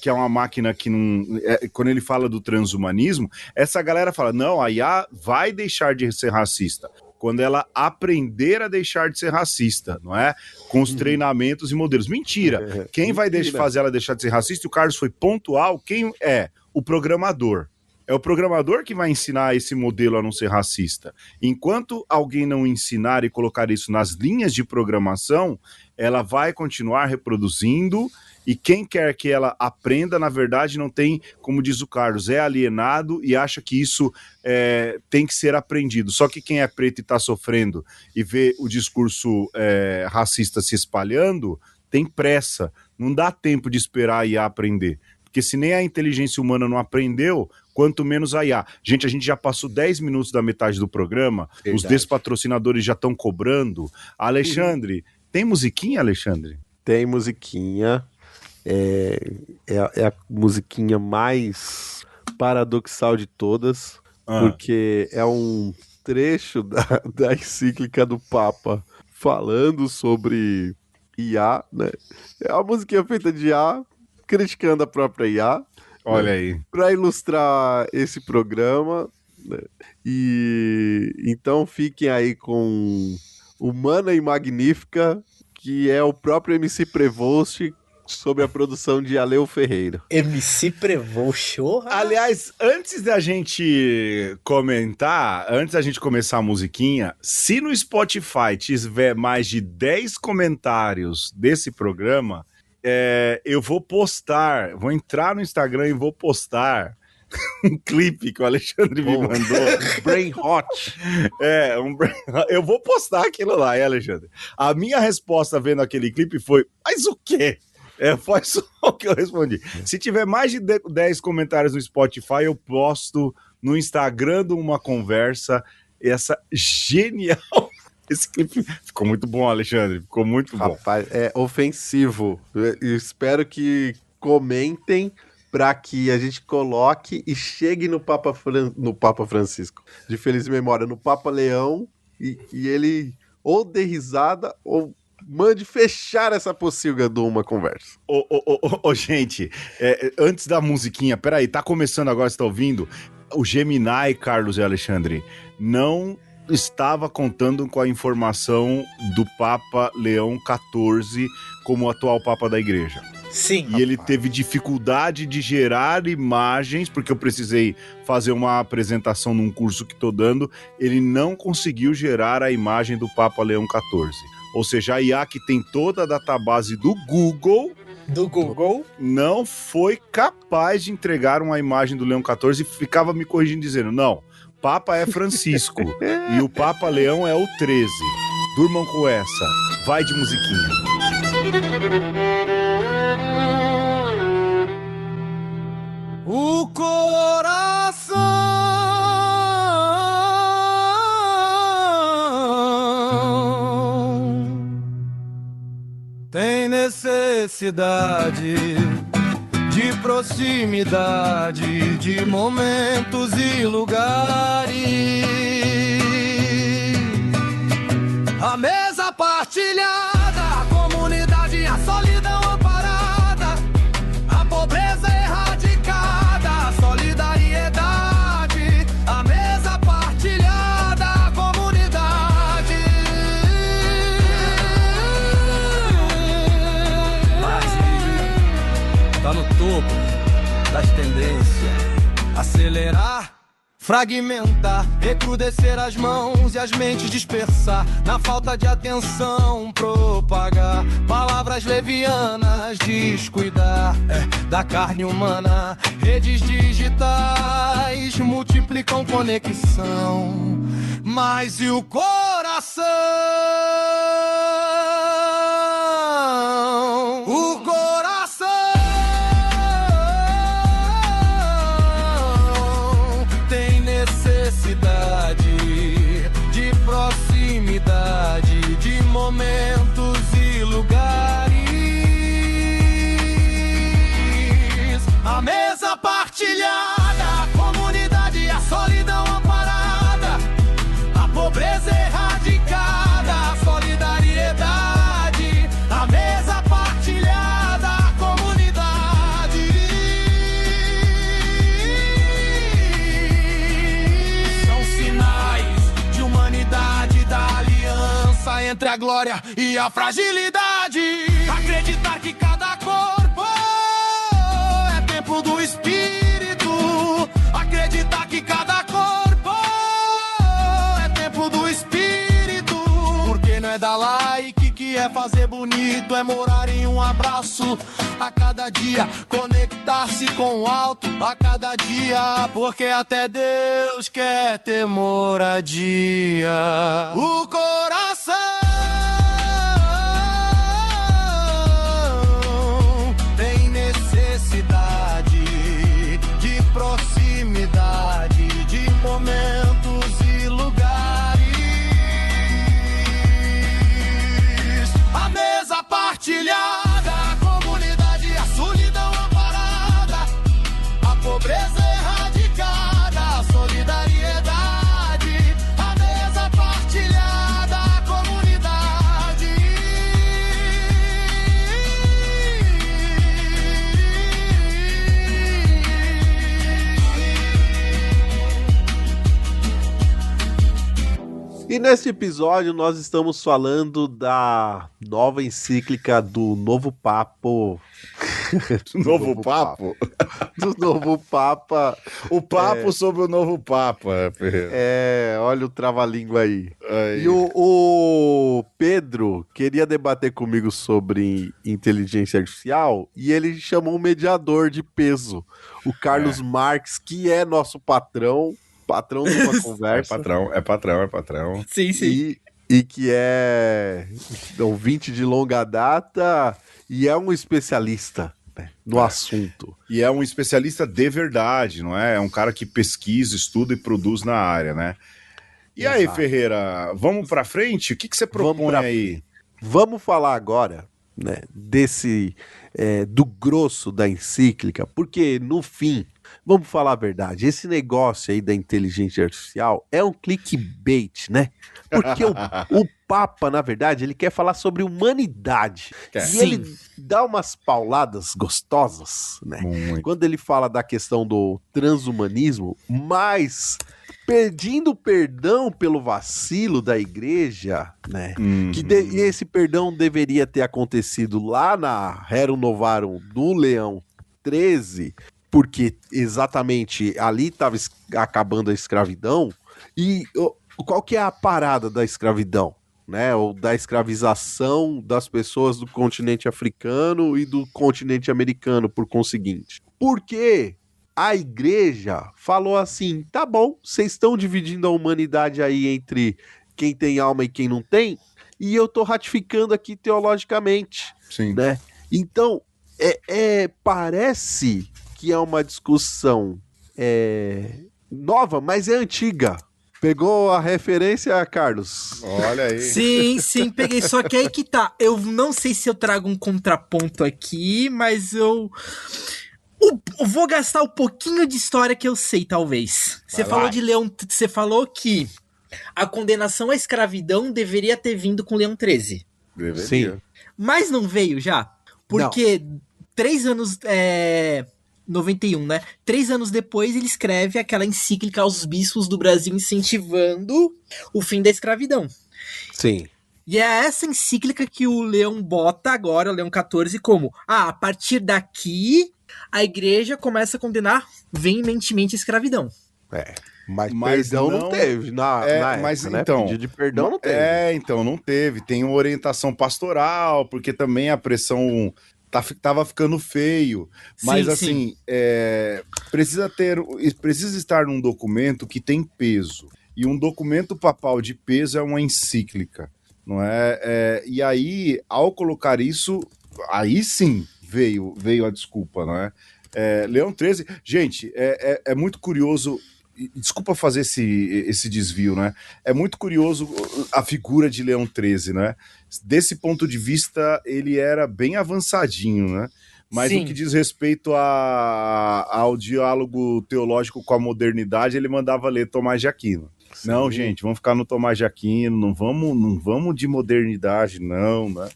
que é uma máquina que não... quando ele fala do transhumanismo, essa galera fala, não, a IA vai deixar de ser racista quando ela aprender a deixar de ser racista, não é? Com os treinamentos e modelos. Mentira! Quem vai fazer ela deixar de ser racista, e o Carlos foi pontual, quem é? O programador. É o programador que vai ensinar esse modelo a não ser racista. Enquanto alguém não ensinar e colocar isso nas linhas de programação, ela vai continuar reproduzindo, e quem quer que ela aprenda, na verdade, não tem, como diz o Carlos, é alienado e acha que isso tem que ser aprendido. Só que quem é preto e está sofrendo e vê o discurso racista se espalhando, tem pressa, não dá tempo de esperar a IA aprender. Porque se nem a inteligência humana não aprendeu, quanto menos a IA. Gente, a gente já passou 10 minutos da metade do programa, verdade. Os despatrocinadores já estão cobrando. Alexandre, tem musiquinha, Alexandre? Tem musiquinha. É a musiquinha mais paradoxal de todas, porque é um trecho da encíclica do Papa falando sobre IA, né? É uma musiquinha feita de IA, criticando a própria IA. Olha aí. Para ilustrar esse programa, né? E então fiquem aí com Humana e Magnífica, que é o próprio MC Prevost, sobre a produção de Aleu Ferreira. MC Prevost. Aliás, antes da gente comentar, antes da gente começar a musiquinha, se no Spotify tiver mais de 10 comentários desse programa, eu vou postar, vou entrar no Instagram e vou postar um clipe que o Alexandre me mandou. Brain Hot. Eu vou postar aquilo lá, Alexandre? A minha resposta vendo aquele clipe foi, mas o quê? Foi só o que eu respondi. Se tiver mais de 10 comentários no Spotify, eu posto no Instagram de uma conversa essa genial... Esse clipe ficou muito bom, Alexandre. Ficou muito bom. Rapaz, é ofensivo. Eu espero que comentem para que a gente coloque e chegue no Papa Francisco. De feliz memória, no Papa Leão. E ele ou dê risada ou mande fechar essa pocilga de uma conversa. Gente, antes da musiquinha, peraí, tá começando agora, você tá ouvindo? O Gemini, Carlos e Alexandre, não estava contando com a informação do Papa Leão XIV como atual Papa da Igreja. Sim. E ele teve dificuldade de gerar imagens, porque eu precisei fazer uma apresentação num curso que estou dando, ele não conseguiu gerar a imagem do Papa Leão XIV. Ou seja, a IA, que tem toda a database do Google, não foi capaz de entregar uma imagem do Leão XIV e ficava me corrigindo dizendo, não, Papa é Francisco e o Papa Leão é o 13. Durmam com essa. Vai de musiquinha. O coração tem necessidade de proximidade, de momentos e lugares. A mesa partilhada, a comunidade, a solidão amparada, a pobreza erradicada, a solidariedade. A mesa partilhada, a comunidade. Mas tá no topo das tendências. Acelerar, fragmentar, recrudescer as mãos e as mentes dispersar. Na falta de atenção, propagar palavras levianas, descuidar da carne humana. Redes digitais multiplicam conexão, mas e o coração? O coração tem necessidade de proximidade, de momentos e lugares. A mesa partilhada, a comunidade, a solidão amparada, a pobreza erradicada, a solidariedade. A mesa partilhada, a comunidade. São sinais de humanidade, da aliança entre a glória e a fragilidade. Acreditar que cada corpo é templo do espírito. Acreditar que cada corpo é templo do espírito. Porque não é dar like que é fazer bonito, é morar em um abraço a cada dia, conectar-se com o alto a cada dia, porque até Deus quer ter moradia. O coração tem necessidade de proximidade, de momentos e lugares. A mesa partilhada, a comunidade, a solidão amparada, a pobreza erradicada, a solidariedade. A mesa partilhada, a comunidade. E nesse episódio nós estamos falando da nova encíclica do Novo Papo. Novo Papo? Do Novo Papa. O papo sobre o novo Papa, Ferreira. Olha o trava-língua aí. Aí. E o Pedro queria debater comigo sobre inteligência artificial e ele chamou um mediador de peso, o Carlos Marques, que é nosso patrão de uma conversa. É patrão. Sim, sim. E que é ouvinte de longa data e é um especialista, né, no assunto. E é um especialista de verdade, não é? É um cara que pesquisa, estuda e produz na área, né? E aí, Exato. Ferreira, vamos pra frente? O que você propõe aí? Vamos falar agora, né, desse do grosso da encíclica, porque no fim, vamos falar a verdade, esse negócio aí da inteligência artificial é um clickbait, né? Porque o Papa, na verdade, ele quer falar sobre humanidade. E ele dá umas pauladas gostosas, né? Muito. Quando ele fala da questão do transhumanismo, mas pedindo perdão pelo vacilo da igreja, né? E esse perdão deveria ter acontecido lá na Rerum Novarum do Leão XIII, porque exatamente ali estava acabando a escravidão. E qual que é a parada da escravidão, né? Ou da escravização das pessoas do continente africano e do continente americano, por conseguinte? Porque a igreja falou assim, tá bom, vocês estão dividindo a humanidade aí entre quem tem alma e quem não tem, e eu tô ratificando aqui teologicamente, Sim. né? Então, parece que é uma discussão nova, mas é antiga. Pegou a referência, Carlos? Olha aí. Sim, peguei. Só que aí que tá. Eu não sei se eu trago um contraponto aqui, mas eu vou gastar um pouquinho de história que eu sei, talvez. Você falou de Leão. Você falou que a condenação à escravidão deveria ter vindo com Leão XIII. Deveria. Sim. Mas não veio já? Porque 3 anos. 91, né? 3 anos depois ele escreve aquela encíclica aos bispos do Brasil incentivando o fim da escravidão. Sim. E é essa encíclica que o Leão bota agora, o Leão XIV, como a partir daqui a igreja começa a condenar veementemente a escravidão. Mas não perdão não teve na época, mas né? então, Pedido de perdão não teve. então não teve. Tem uma orientação pastoral, porque também a pressão tava ficando feio. Mas Sim, assim, precisa estar num documento que tem peso. E um documento papal de peso é uma encíclica, não é? E aí, ao colocar isso, aí sim veio a desculpa, não é? Leão XIII, gente, é muito curioso. Desculpa fazer esse desvio, né? É muito curioso a figura de Leão XIII, né? Desse ponto de vista, ele era bem avançadinho, né? Mas Sim. no que diz respeito ao diálogo teológico com a modernidade, ele mandava ler Tomás de Aquino. Sim. Não, gente, vamos ficar no Tomás de Aquino, não vamos de modernidade, não, né?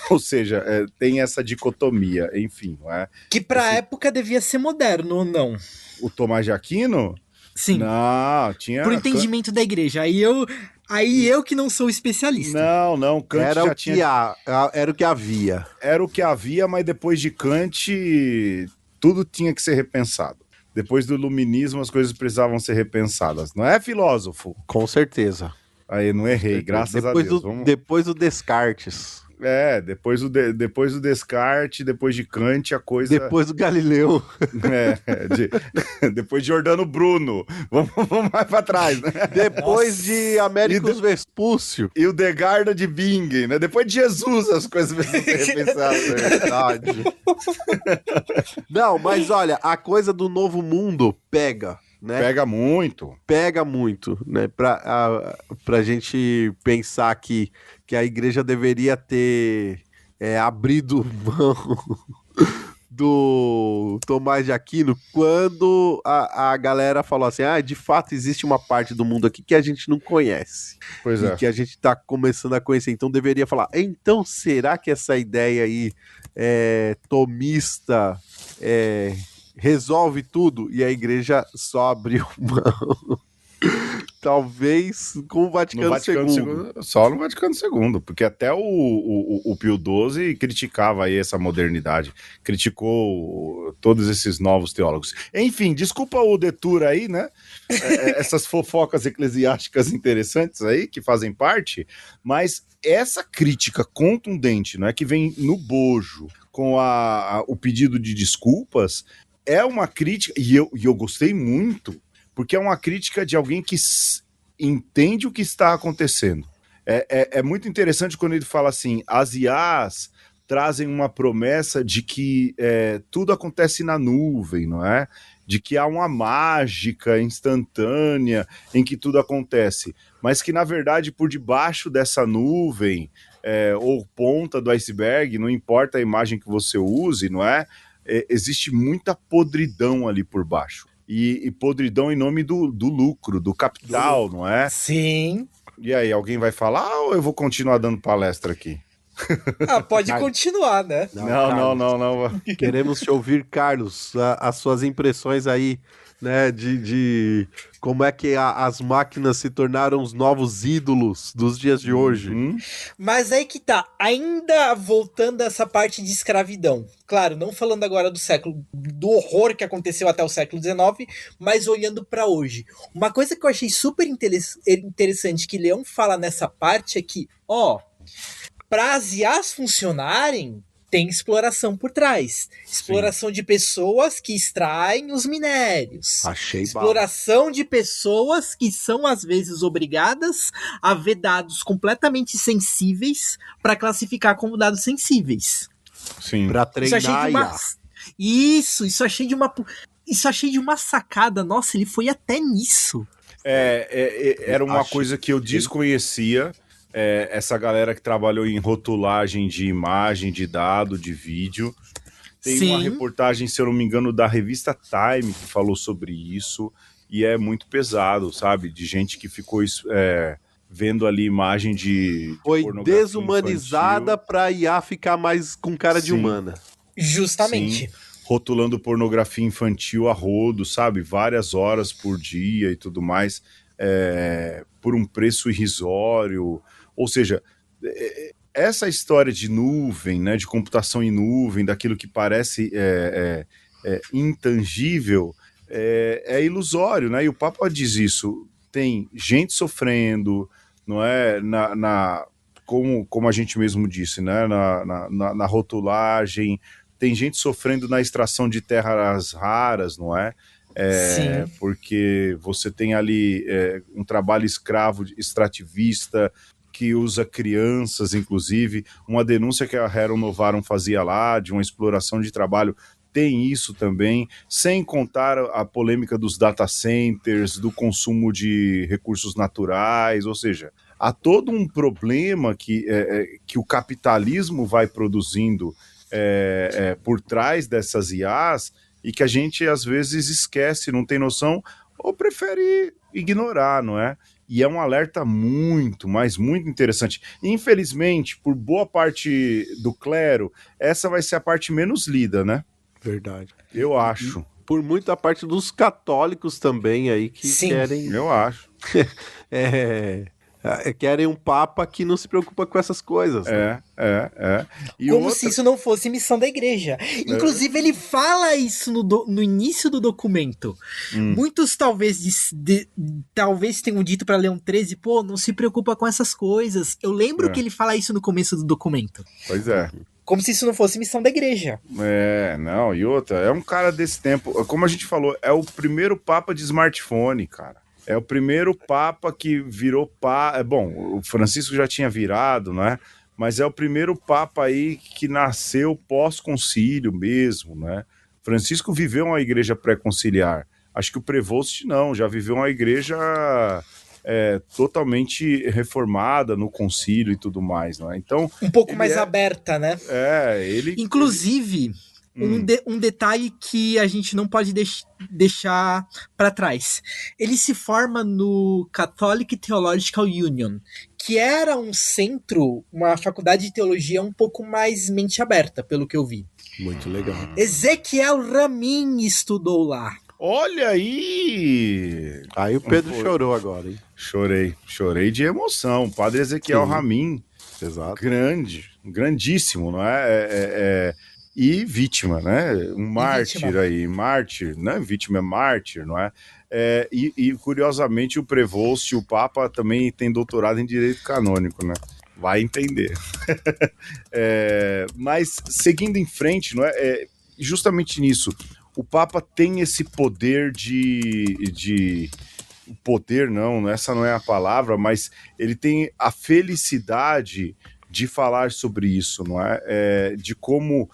Ou seja, tem essa dicotomia, enfim, não é? Que pra época devia ser moderno ou não? O Tomás de Aquino? Sim. Não, tinha... Por entendimento da igreja. Aí eu que não sou especialista. Não, Kant era já o tinha... Era o que havia. Era o que havia, mas depois de Kant, tudo tinha que ser repensado. Depois do iluminismo, as coisas precisavam ser repensadas. Não é, filósofo? Com certeza. Aí, não errei, graças a Deus. Depois do Descartes. Depois do Descartes, depois de Kant, a coisa... Depois do Galileu. Depois de Giordano Bruno. Vamos mais pra trás, né? Depois de Américos Vespúcio. E o Degarda de Bingen, né? Depois de Jesus, as coisas precisam ser repensadas. É verdade. Não, mas olha, a coisa do novo mundo pega, né? Pega muito, né? Pra gente pensar que a igreja deveria ter abrido mão do Tomás de Aquino quando a galera falou assim, de fato existe uma parte do mundo aqui que a gente não conhece. Pois e que a gente tá começando a conhecer. Então deveria falar, então será que essa ideia aí tomista resolve tudo? E a igreja só abriu mão. Talvez com o Vaticano II. Só no Vaticano II, porque até o Pio XII criticava aí essa modernidade, criticou todos esses novos teólogos. Enfim, desculpa o detour aí, né? Essas fofocas eclesiásticas interessantes aí, que fazem parte, mas essa crítica contundente, não é, que vem no bojo com o pedido de desculpas, é uma crítica, e eu gostei muito, porque é uma crítica de alguém que entende o que está acontecendo. É muito interessante quando ele fala assim, as IAs trazem uma promessa de que tudo acontece na nuvem, não é? De que há uma mágica instantânea em que tudo acontece, mas que, na verdade, por debaixo dessa nuvem, ou ponta do iceberg, não importa a imagem que você use, não é? Existe muita podridão ali por baixo. E podridão em nome do lucro, do capital, não é? Sim. E aí, alguém vai falar ou eu vou continuar dando palestra aqui? Pode continuar, né? Não. Queremos te ouvir, Carlos, as suas impressões aí, né, de como é que as máquinas se tornaram os novos ídolos dos dias de hoje. Mas aí que tá, ainda voltando a essa parte de escravidão. Claro, não falando agora do horror que aconteceu até o século XIX, mas olhando pra hoje. Uma coisa que eu achei super interessante que Leão fala nessa parte é que, para as IAs funcionarem, tem exploração por trás. Exploração de pessoas que extraem os minérios. Achei exploração de pessoas que são, às vezes, obrigadas a ver dados completamente sensíveis para classificar como dados sensíveis. Sim. Para treinar Isso achei de uma sacada. Nossa, ele foi até nisso. Era uma coisa que eu desconhecia. Essa galera que trabalhou em rotulagem de imagem, de dado, de vídeo. Tem uma reportagem, se eu não me engano, da revista Time que falou sobre isso. E é muito pesado, sabe? De gente que ficou vendo ali imagem de Foi pornografia desumanizada pra IA ficar mais com cara de humana. Justamente. Sim, rotulando pornografia infantil a rodo, sabe? Várias horas por dia e tudo mais, por um preço irrisório. Ou seja, essa história de nuvem, né, de computação em nuvem, daquilo que parece intangível, é ilusório, né? E o Papa diz isso. Tem gente sofrendo, não é? Como a gente mesmo disse, né? Na rotulagem, tem gente sofrendo na extração de terras raras, não é? Sim. Porque você tem ali um trabalho escravo, extrativista, que usa crianças, inclusive. Uma denúncia que a Heron Novarum fazia lá, de uma exploração de trabalho, tem isso também, sem contar a polêmica dos data centers, do consumo de recursos naturais, ou seja, há todo um problema que o capitalismo vai produzindo por trás dessas IAs e que a gente às vezes esquece, não tem noção ou prefere ignorar, não é? E é um alerta muito, mas muito interessante. Infelizmente, por boa parte do clero, essa vai ser a parte menos lida, né? Verdade. Eu acho. Por muita parte dos católicos também aí que querem... Eu acho. Querem um papa que não se preocupa com essas coisas. Né? E como se isso não fosse missão da igreja. Inclusive, ele fala isso no início do documento. Muitos talvez tenham dito para Leão XIII, pô, não se preocupa com essas coisas. Eu lembro que ele fala isso no começo do documento. Pois é. Como se isso não fosse missão da igreja. Não, e outra, é um cara desse tempo. Como a gente falou, é o primeiro papa de smartphone, cara. É o primeiro papa que virou bom, o Francisco já tinha virado, né? Mas é o primeiro papa aí que nasceu pós-concílio mesmo, né? Francisco viveu uma igreja pré-conciliar. Acho que o Prevost não, já viveu uma igreja totalmente reformada no concílio e tudo mais, né? Então, um pouco mais aberta, né? Inclusive, um detalhe que a gente não pode deixar para trás. Ele se forma no Catholic Theological Union, que era um centro, uma faculdade de teologia um pouco mais mente aberta, pelo que eu vi. Muito legal. Ezequiel Ramin estudou lá. Olha aí! Aí o Pedro chorou agora, hein? Chorei de emoção. Padre Ezequiel Ramin. Exato. Grandíssimo, não é? E vítima, né? Um mártir aí, não é vítima, é mártir, não é? E curiosamente o Prevost, o Papa, também tem doutorado em Direito Canônico, né? Vai entender. Mas seguindo em frente, não é? Justamente nisso, o Papa tem esse poder poder não, essa não é a palavra, mas ele tem a felicidade de falar sobre isso, não é? De como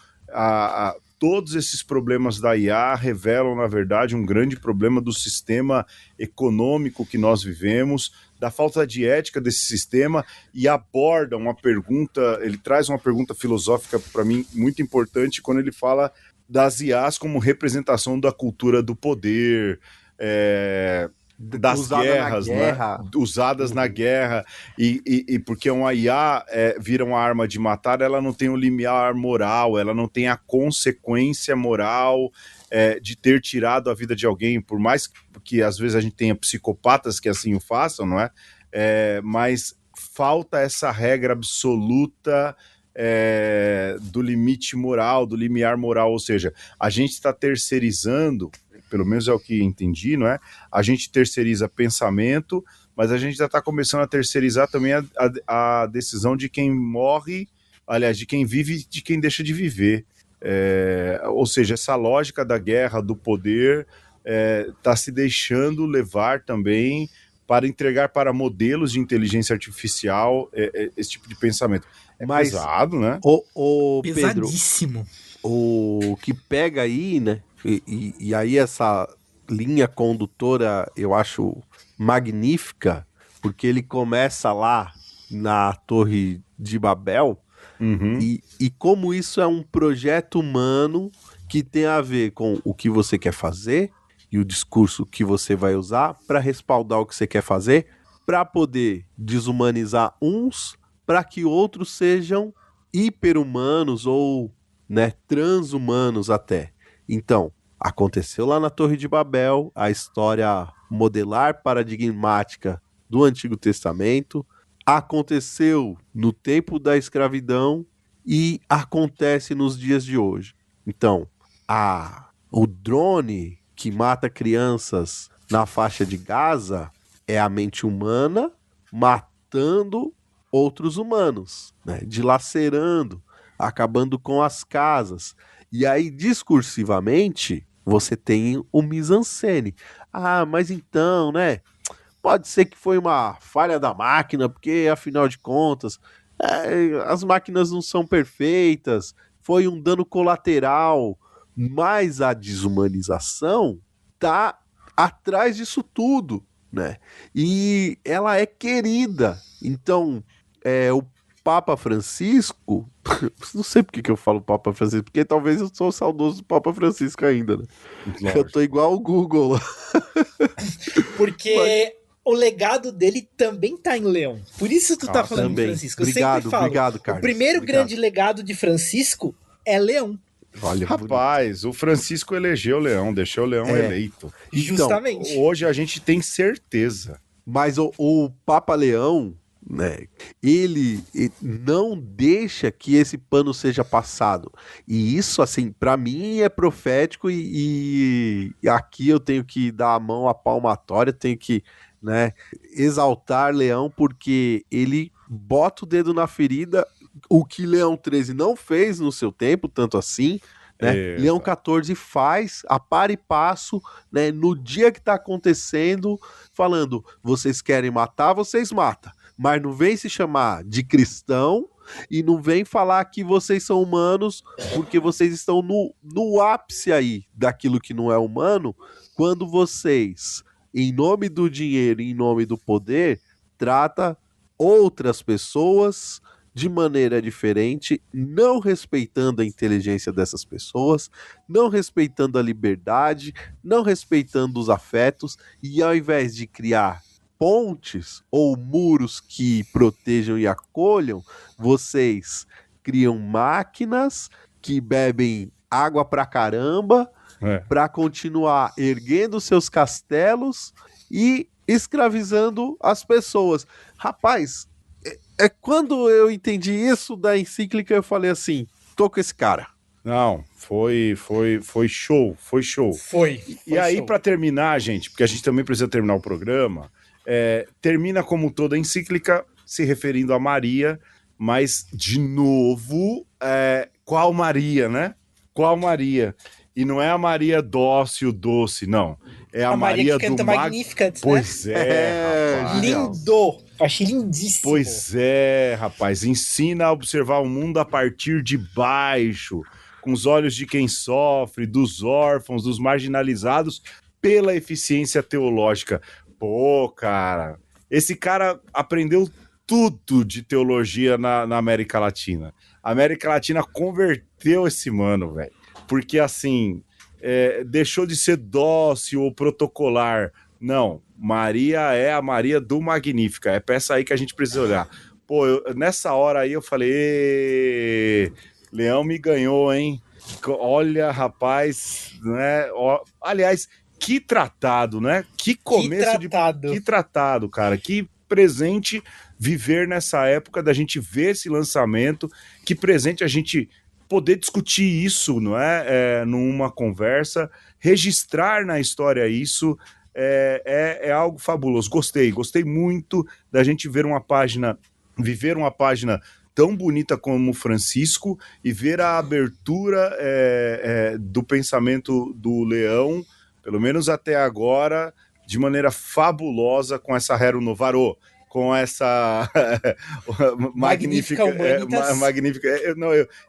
todos esses problemas da IA revelam, na verdade, um grande problema do sistema econômico que nós vivemos, da falta de ética desse sistema, e aborda uma pergunta, ele traz uma pergunta filosófica para mim muito importante quando ele fala das IAs como representação da cultura do poder, das guerras, né? Usadas na guerra, e porque uma IA vira uma arma de matar, ela não tem o limiar moral, ela não tem a consequência moral de ter tirado a vida de alguém, por mais que às vezes a gente tenha psicopatas que assim o façam, não é? Mas falta essa regra absoluta do limite moral, do limiar moral, ou seja, a gente está terceirizando, pelo menos é o que entendi, não é? A gente terceiriza pensamento, mas a gente já está começando a terceirizar também a decisão de quem morre, aliás, de quem vive e de quem deixa de viver. Ou seja, essa lógica da guerra, do poder, está se deixando levar também para entregar para modelos de inteligência artificial esse tipo de pensamento. Mas, pesado, né? Pesadíssimo. Pedro, o que pega aí, né? E aí essa linha condutora, eu acho magnífica, porque ele começa lá na Torre de Babel, e como isso é um projeto humano que tem a ver com o que você quer fazer e o discurso que você vai usar para respaldar o que você quer fazer, para poder desumanizar uns, para que outros sejam hiper-humanos ou, né, trans-humanos até. Então, aconteceu lá na Torre de Babel, a história modelar paradigmática do Antigo Testamento, aconteceu no tempo da escravidão e acontece nos dias de hoje. Então, o drone que mata crianças na faixa de Gaza é a mente humana matando outros humanos, né? Dilacerando, acabando com as casas. E aí, discursivamente, você tem o mise-en-scène. Ah, mas então, né? Pode ser que foi uma falha da máquina, porque, afinal de contas, as máquinas não são perfeitas, foi um dano colateral, mas a desumanização tá atrás disso tudo, né? E ela é querida. Então, o Papa Francisco, não sei por que eu falo Papa Francisco, porque talvez eu sou saudoso do Papa Francisco ainda, né? Lógico. Eu tô igual o Google lá. Porque o legado dele também tá em Leão. Por isso tu tá falando de Francisco. Eu sempre falo, obrigado, Carlos. O primeiro grande legado de Francisco é Leão. Olha, rapaz, o Francisco elegeu o Leão, deixou o Leão eleito. Justamente. Então, hoje a gente tem certeza. Mas o Papa Leão, né, ele não deixa que esse pano seja passado. E isso, assim, para mim é profético e aqui eu tenho que dar a mão à palmatória, tenho que, né, exaltar Leão, porque ele bota o dedo na ferida, o que Leão XIII não fez no seu tempo, tanto assim, né? Leão XIV faz a par e passo, né, no dia que está acontecendo, falando, vocês querem matar, vocês matam, mas não vem se chamar de cristão e não vem falar que vocês são humanos, porque vocês estão no ápice aí daquilo que não é humano, quando vocês, em nome do dinheiro, em nome do poder, trata outras pessoas de maneira diferente, não respeitando a inteligência dessas pessoas, não respeitando a liberdade, não respeitando os afetos, e ao invés de criar pontes ou muros que protejam e acolham, vocês criam máquinas que bebem água pra caramba para continuar erguendo seus castelos e escravizando as pessoas. Rapaz, quando eu entendi isso da encíclica, eu falei assim, tô com esse cara. Não, foi show, foi show. E aí, para terminar, gente, porque a gente também precisa terminar o programa, termina como toda a encíclica, se referindo a Maria, mas, de novo, qual Maria, né? Qual Maria? E não é a Maria dócil, doce, não. É a Maria que canta Magnificat, Pois rapaz. Lindo! Achei lindíssimo. Pois é, rapaz. Ensina a observar o mundo a partir de baixo, com os olhos de quem sofre, dos órfãos, dos marginalizados, pela eficiência teológica. Pô, cara, esse cara aprendeu tudo de teologia na América Latina. A América Latina converteu esse mano, velho. Porque, assim, deixou de ser dócil ou protocolar. Não, Maria é a Maria do Magnífica. É pra essa aí que a gente precisa olhar. Pô, nessa hora aí eu falei, Leão me ganhou, hein? Olha, rapaz, né? Aliás, que tratado, né? Que começo que tratado, cara. Que presente viver nessa época da gente ver esse lançamento. Que presente a gente poder discutir isso, não é? Numa conversa, registrar na história isso, é algo fabuloso. Gostei muito da gente viver uma página tão bonita como Francisco e ver a abertura do pensamento do Leão, pelo menos até agora, de maneira fabulosa com essa Hero Novarô. com essa magnífica.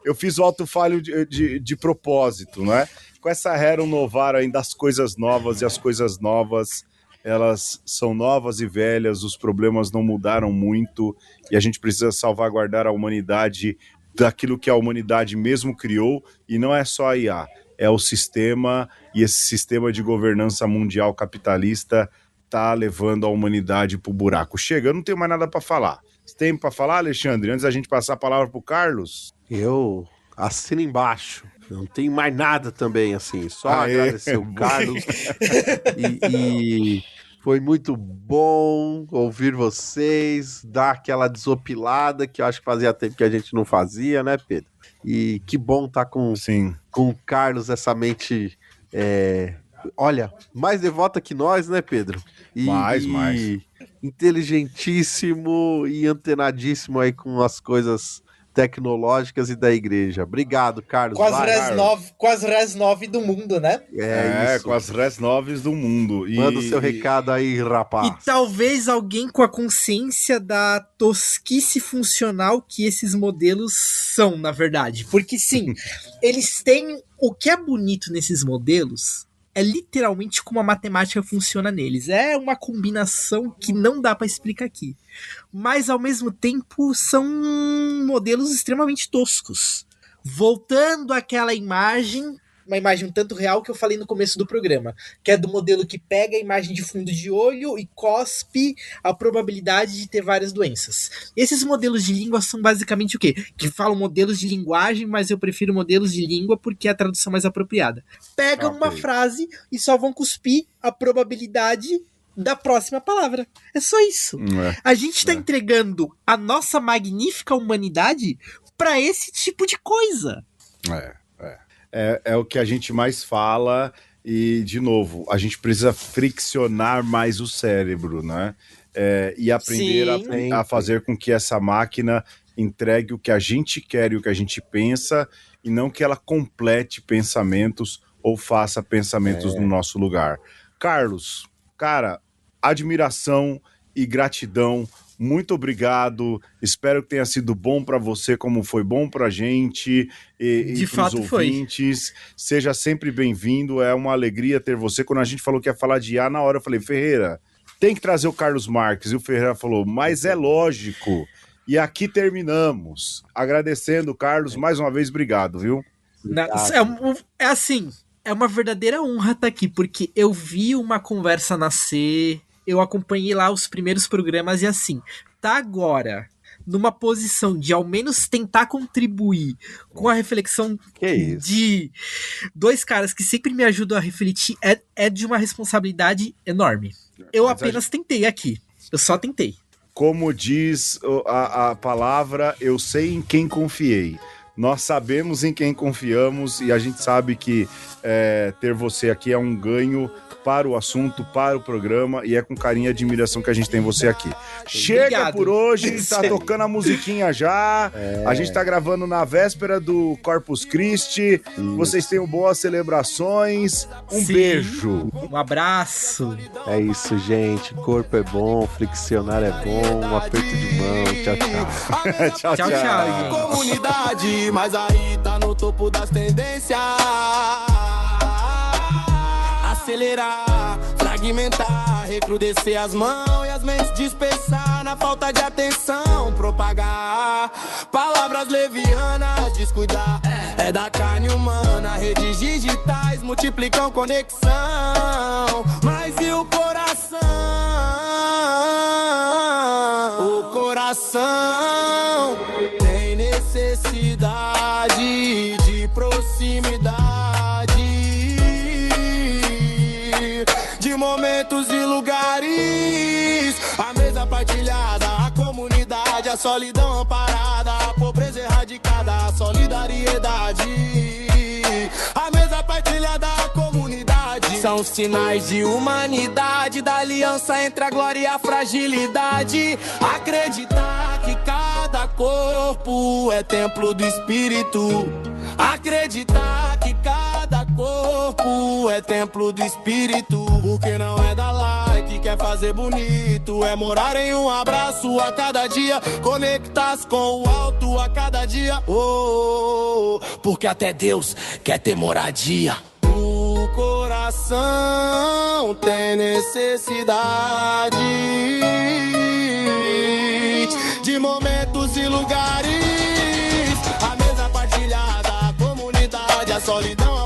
Eu fiz o alto falho de propósito, não é? Com essa Hera Novara ainda as coisas novas, e as coisas novas, elas são novas e velhas, os problemas não mudaram muito, e a gente precisa salvaguardar a humanidade daquilo que a humanidade mesmo criou, e não é só a IA, é o sistema, e esse sistema de governança mundial capitalista tá levando a humanidade pro buraco. Chega, eu não tenho mais nada para falar. Você tem para falar, Alexandre, antes da gente passar a palavra pro Carlos? Eu assino embaixo. Não tem mais nada também, assim. Só agradecer o Carlos. e foi muito bom ouvir vocês, dar aquela desopilada que eu acho que fazia tempo que a gente não fazia, né, Pedro? E que bom estar com o Carlos, essa mente... olha, mais devota que nós, né, Pedro? Mais. Inteligentíssimo e antenadíssimo aí com as coisas tecnológicas e da igreja. Obrigado, Carlos. Com as Res 9 do mundo, né? Isso. Com as Res 9 do mundo. Manda o seu recado aí, rapaz. E talvez alguém com a consciência da tosquice funcional que esses modelos são, na verdade. Porque sim, eles têm... O que é bonito nesses modelos é literalmente como a matemática funciona neles. É uma combinação que não dá para explicar aqui. Mas, ao mesmo tempo, são modelos extremamente toscos. Voltando àquela imagem, uma imagem um tanto real que eu falei no começo do programa, que é do modelo que pega a imagem de fundo de olho e cospe a probabilidade de ter várias doenças. Esses modelos de língua são basicamente o quê? Que falam modelos de linguagem, mas eu prefiro modelos de língua porque é a tradução mais apropriada. Pegam uma frase e só vão cuspir a probabilidade da próxima palavra. É só isso. A gente tá entregando a nossa magnífica humanidade para esse tipo de coisa. É o que a gente mais fala, e, de novo, a gente precisa friccionar mais o cérebro, né? E aprender a fazer com que essa máquina entregue o que a gente quer e o que a gente pensa, e não que ela complete pensamentos ou faça pensamentos no nosso lugar. Carlos, cara, admiração e gratidão. Muito obrigado, espero que tenha sido bom para você como foi bom pra gente e pros ouvintes. Seja sempre bem-vindo, é uma alegria ter você. Quando a gente falou que ia falar de IA, na hora eu falei, Ferreira, tem que trazer o Carlos Marques. E o Ferreira falou, mas é lógico. E aqui terminamos. Agradecendo, Carlos, mais uma vez, obrigado, viu? É assim, é uma verdadeira honra estar aqui, porque eu vi uma conversa nascer... Eu acompanhei lá os primeiros programas e assim, tá agora numa posição de ao menos tentar contribuir com a reflexão de dois caras que sempre me ajudam a refletir, é de uma responsabilidade enorme. Eu apenas tentei aqui, eu só tentei. Como diz a palavra, eu sei em quem confiei. Nós sabemos em quem confiamos e a gente sabe que ter você aqui é um ganho para o assunto, para o programa, e é com carinho e admiração que a gente tem você aqui. Chega. Obrigado. Por hoje, tá tocando a musiquinha já, a gente tá gravando na véspera do Corpus Christi, vocês tenham boas celebrações, beijo. Um abraço. É isso, gente, corpo é bom, flexionar é bom, um aperto de mão, tchau. Tchau, gente. Comunidade, mas aí tá no topo das tendências. Acelerar, fragmentar, recrudescer as mãos e as mentes dispersar na falta de atenção, propagar palavras levianas, descuidar é da carne humana, redes digitais multiplicam conexão, mas e o coração? O coração tem necessidade de proximidade, momentos e lugares, a mesa partilhada, a comunidade, a solidão amparada, a pobreza erradicada, a solidariedade, a mesa partilhada, a comunidade, são sinais de humanidade, da aliança entre a glória e a fragilidade, acreditar que cada corpo é templo do espírito, acreditar que cada Corpo é templo do espírito, porque não é dar like, quer fazer bonito, é morar em um abraço a cada dia, conectar-se com o alto a cada dia, porque até Deus quer ter moradia. O coração tem necessidade de momentos e lugares, a mesa partilhada, a comunidade, a solidão,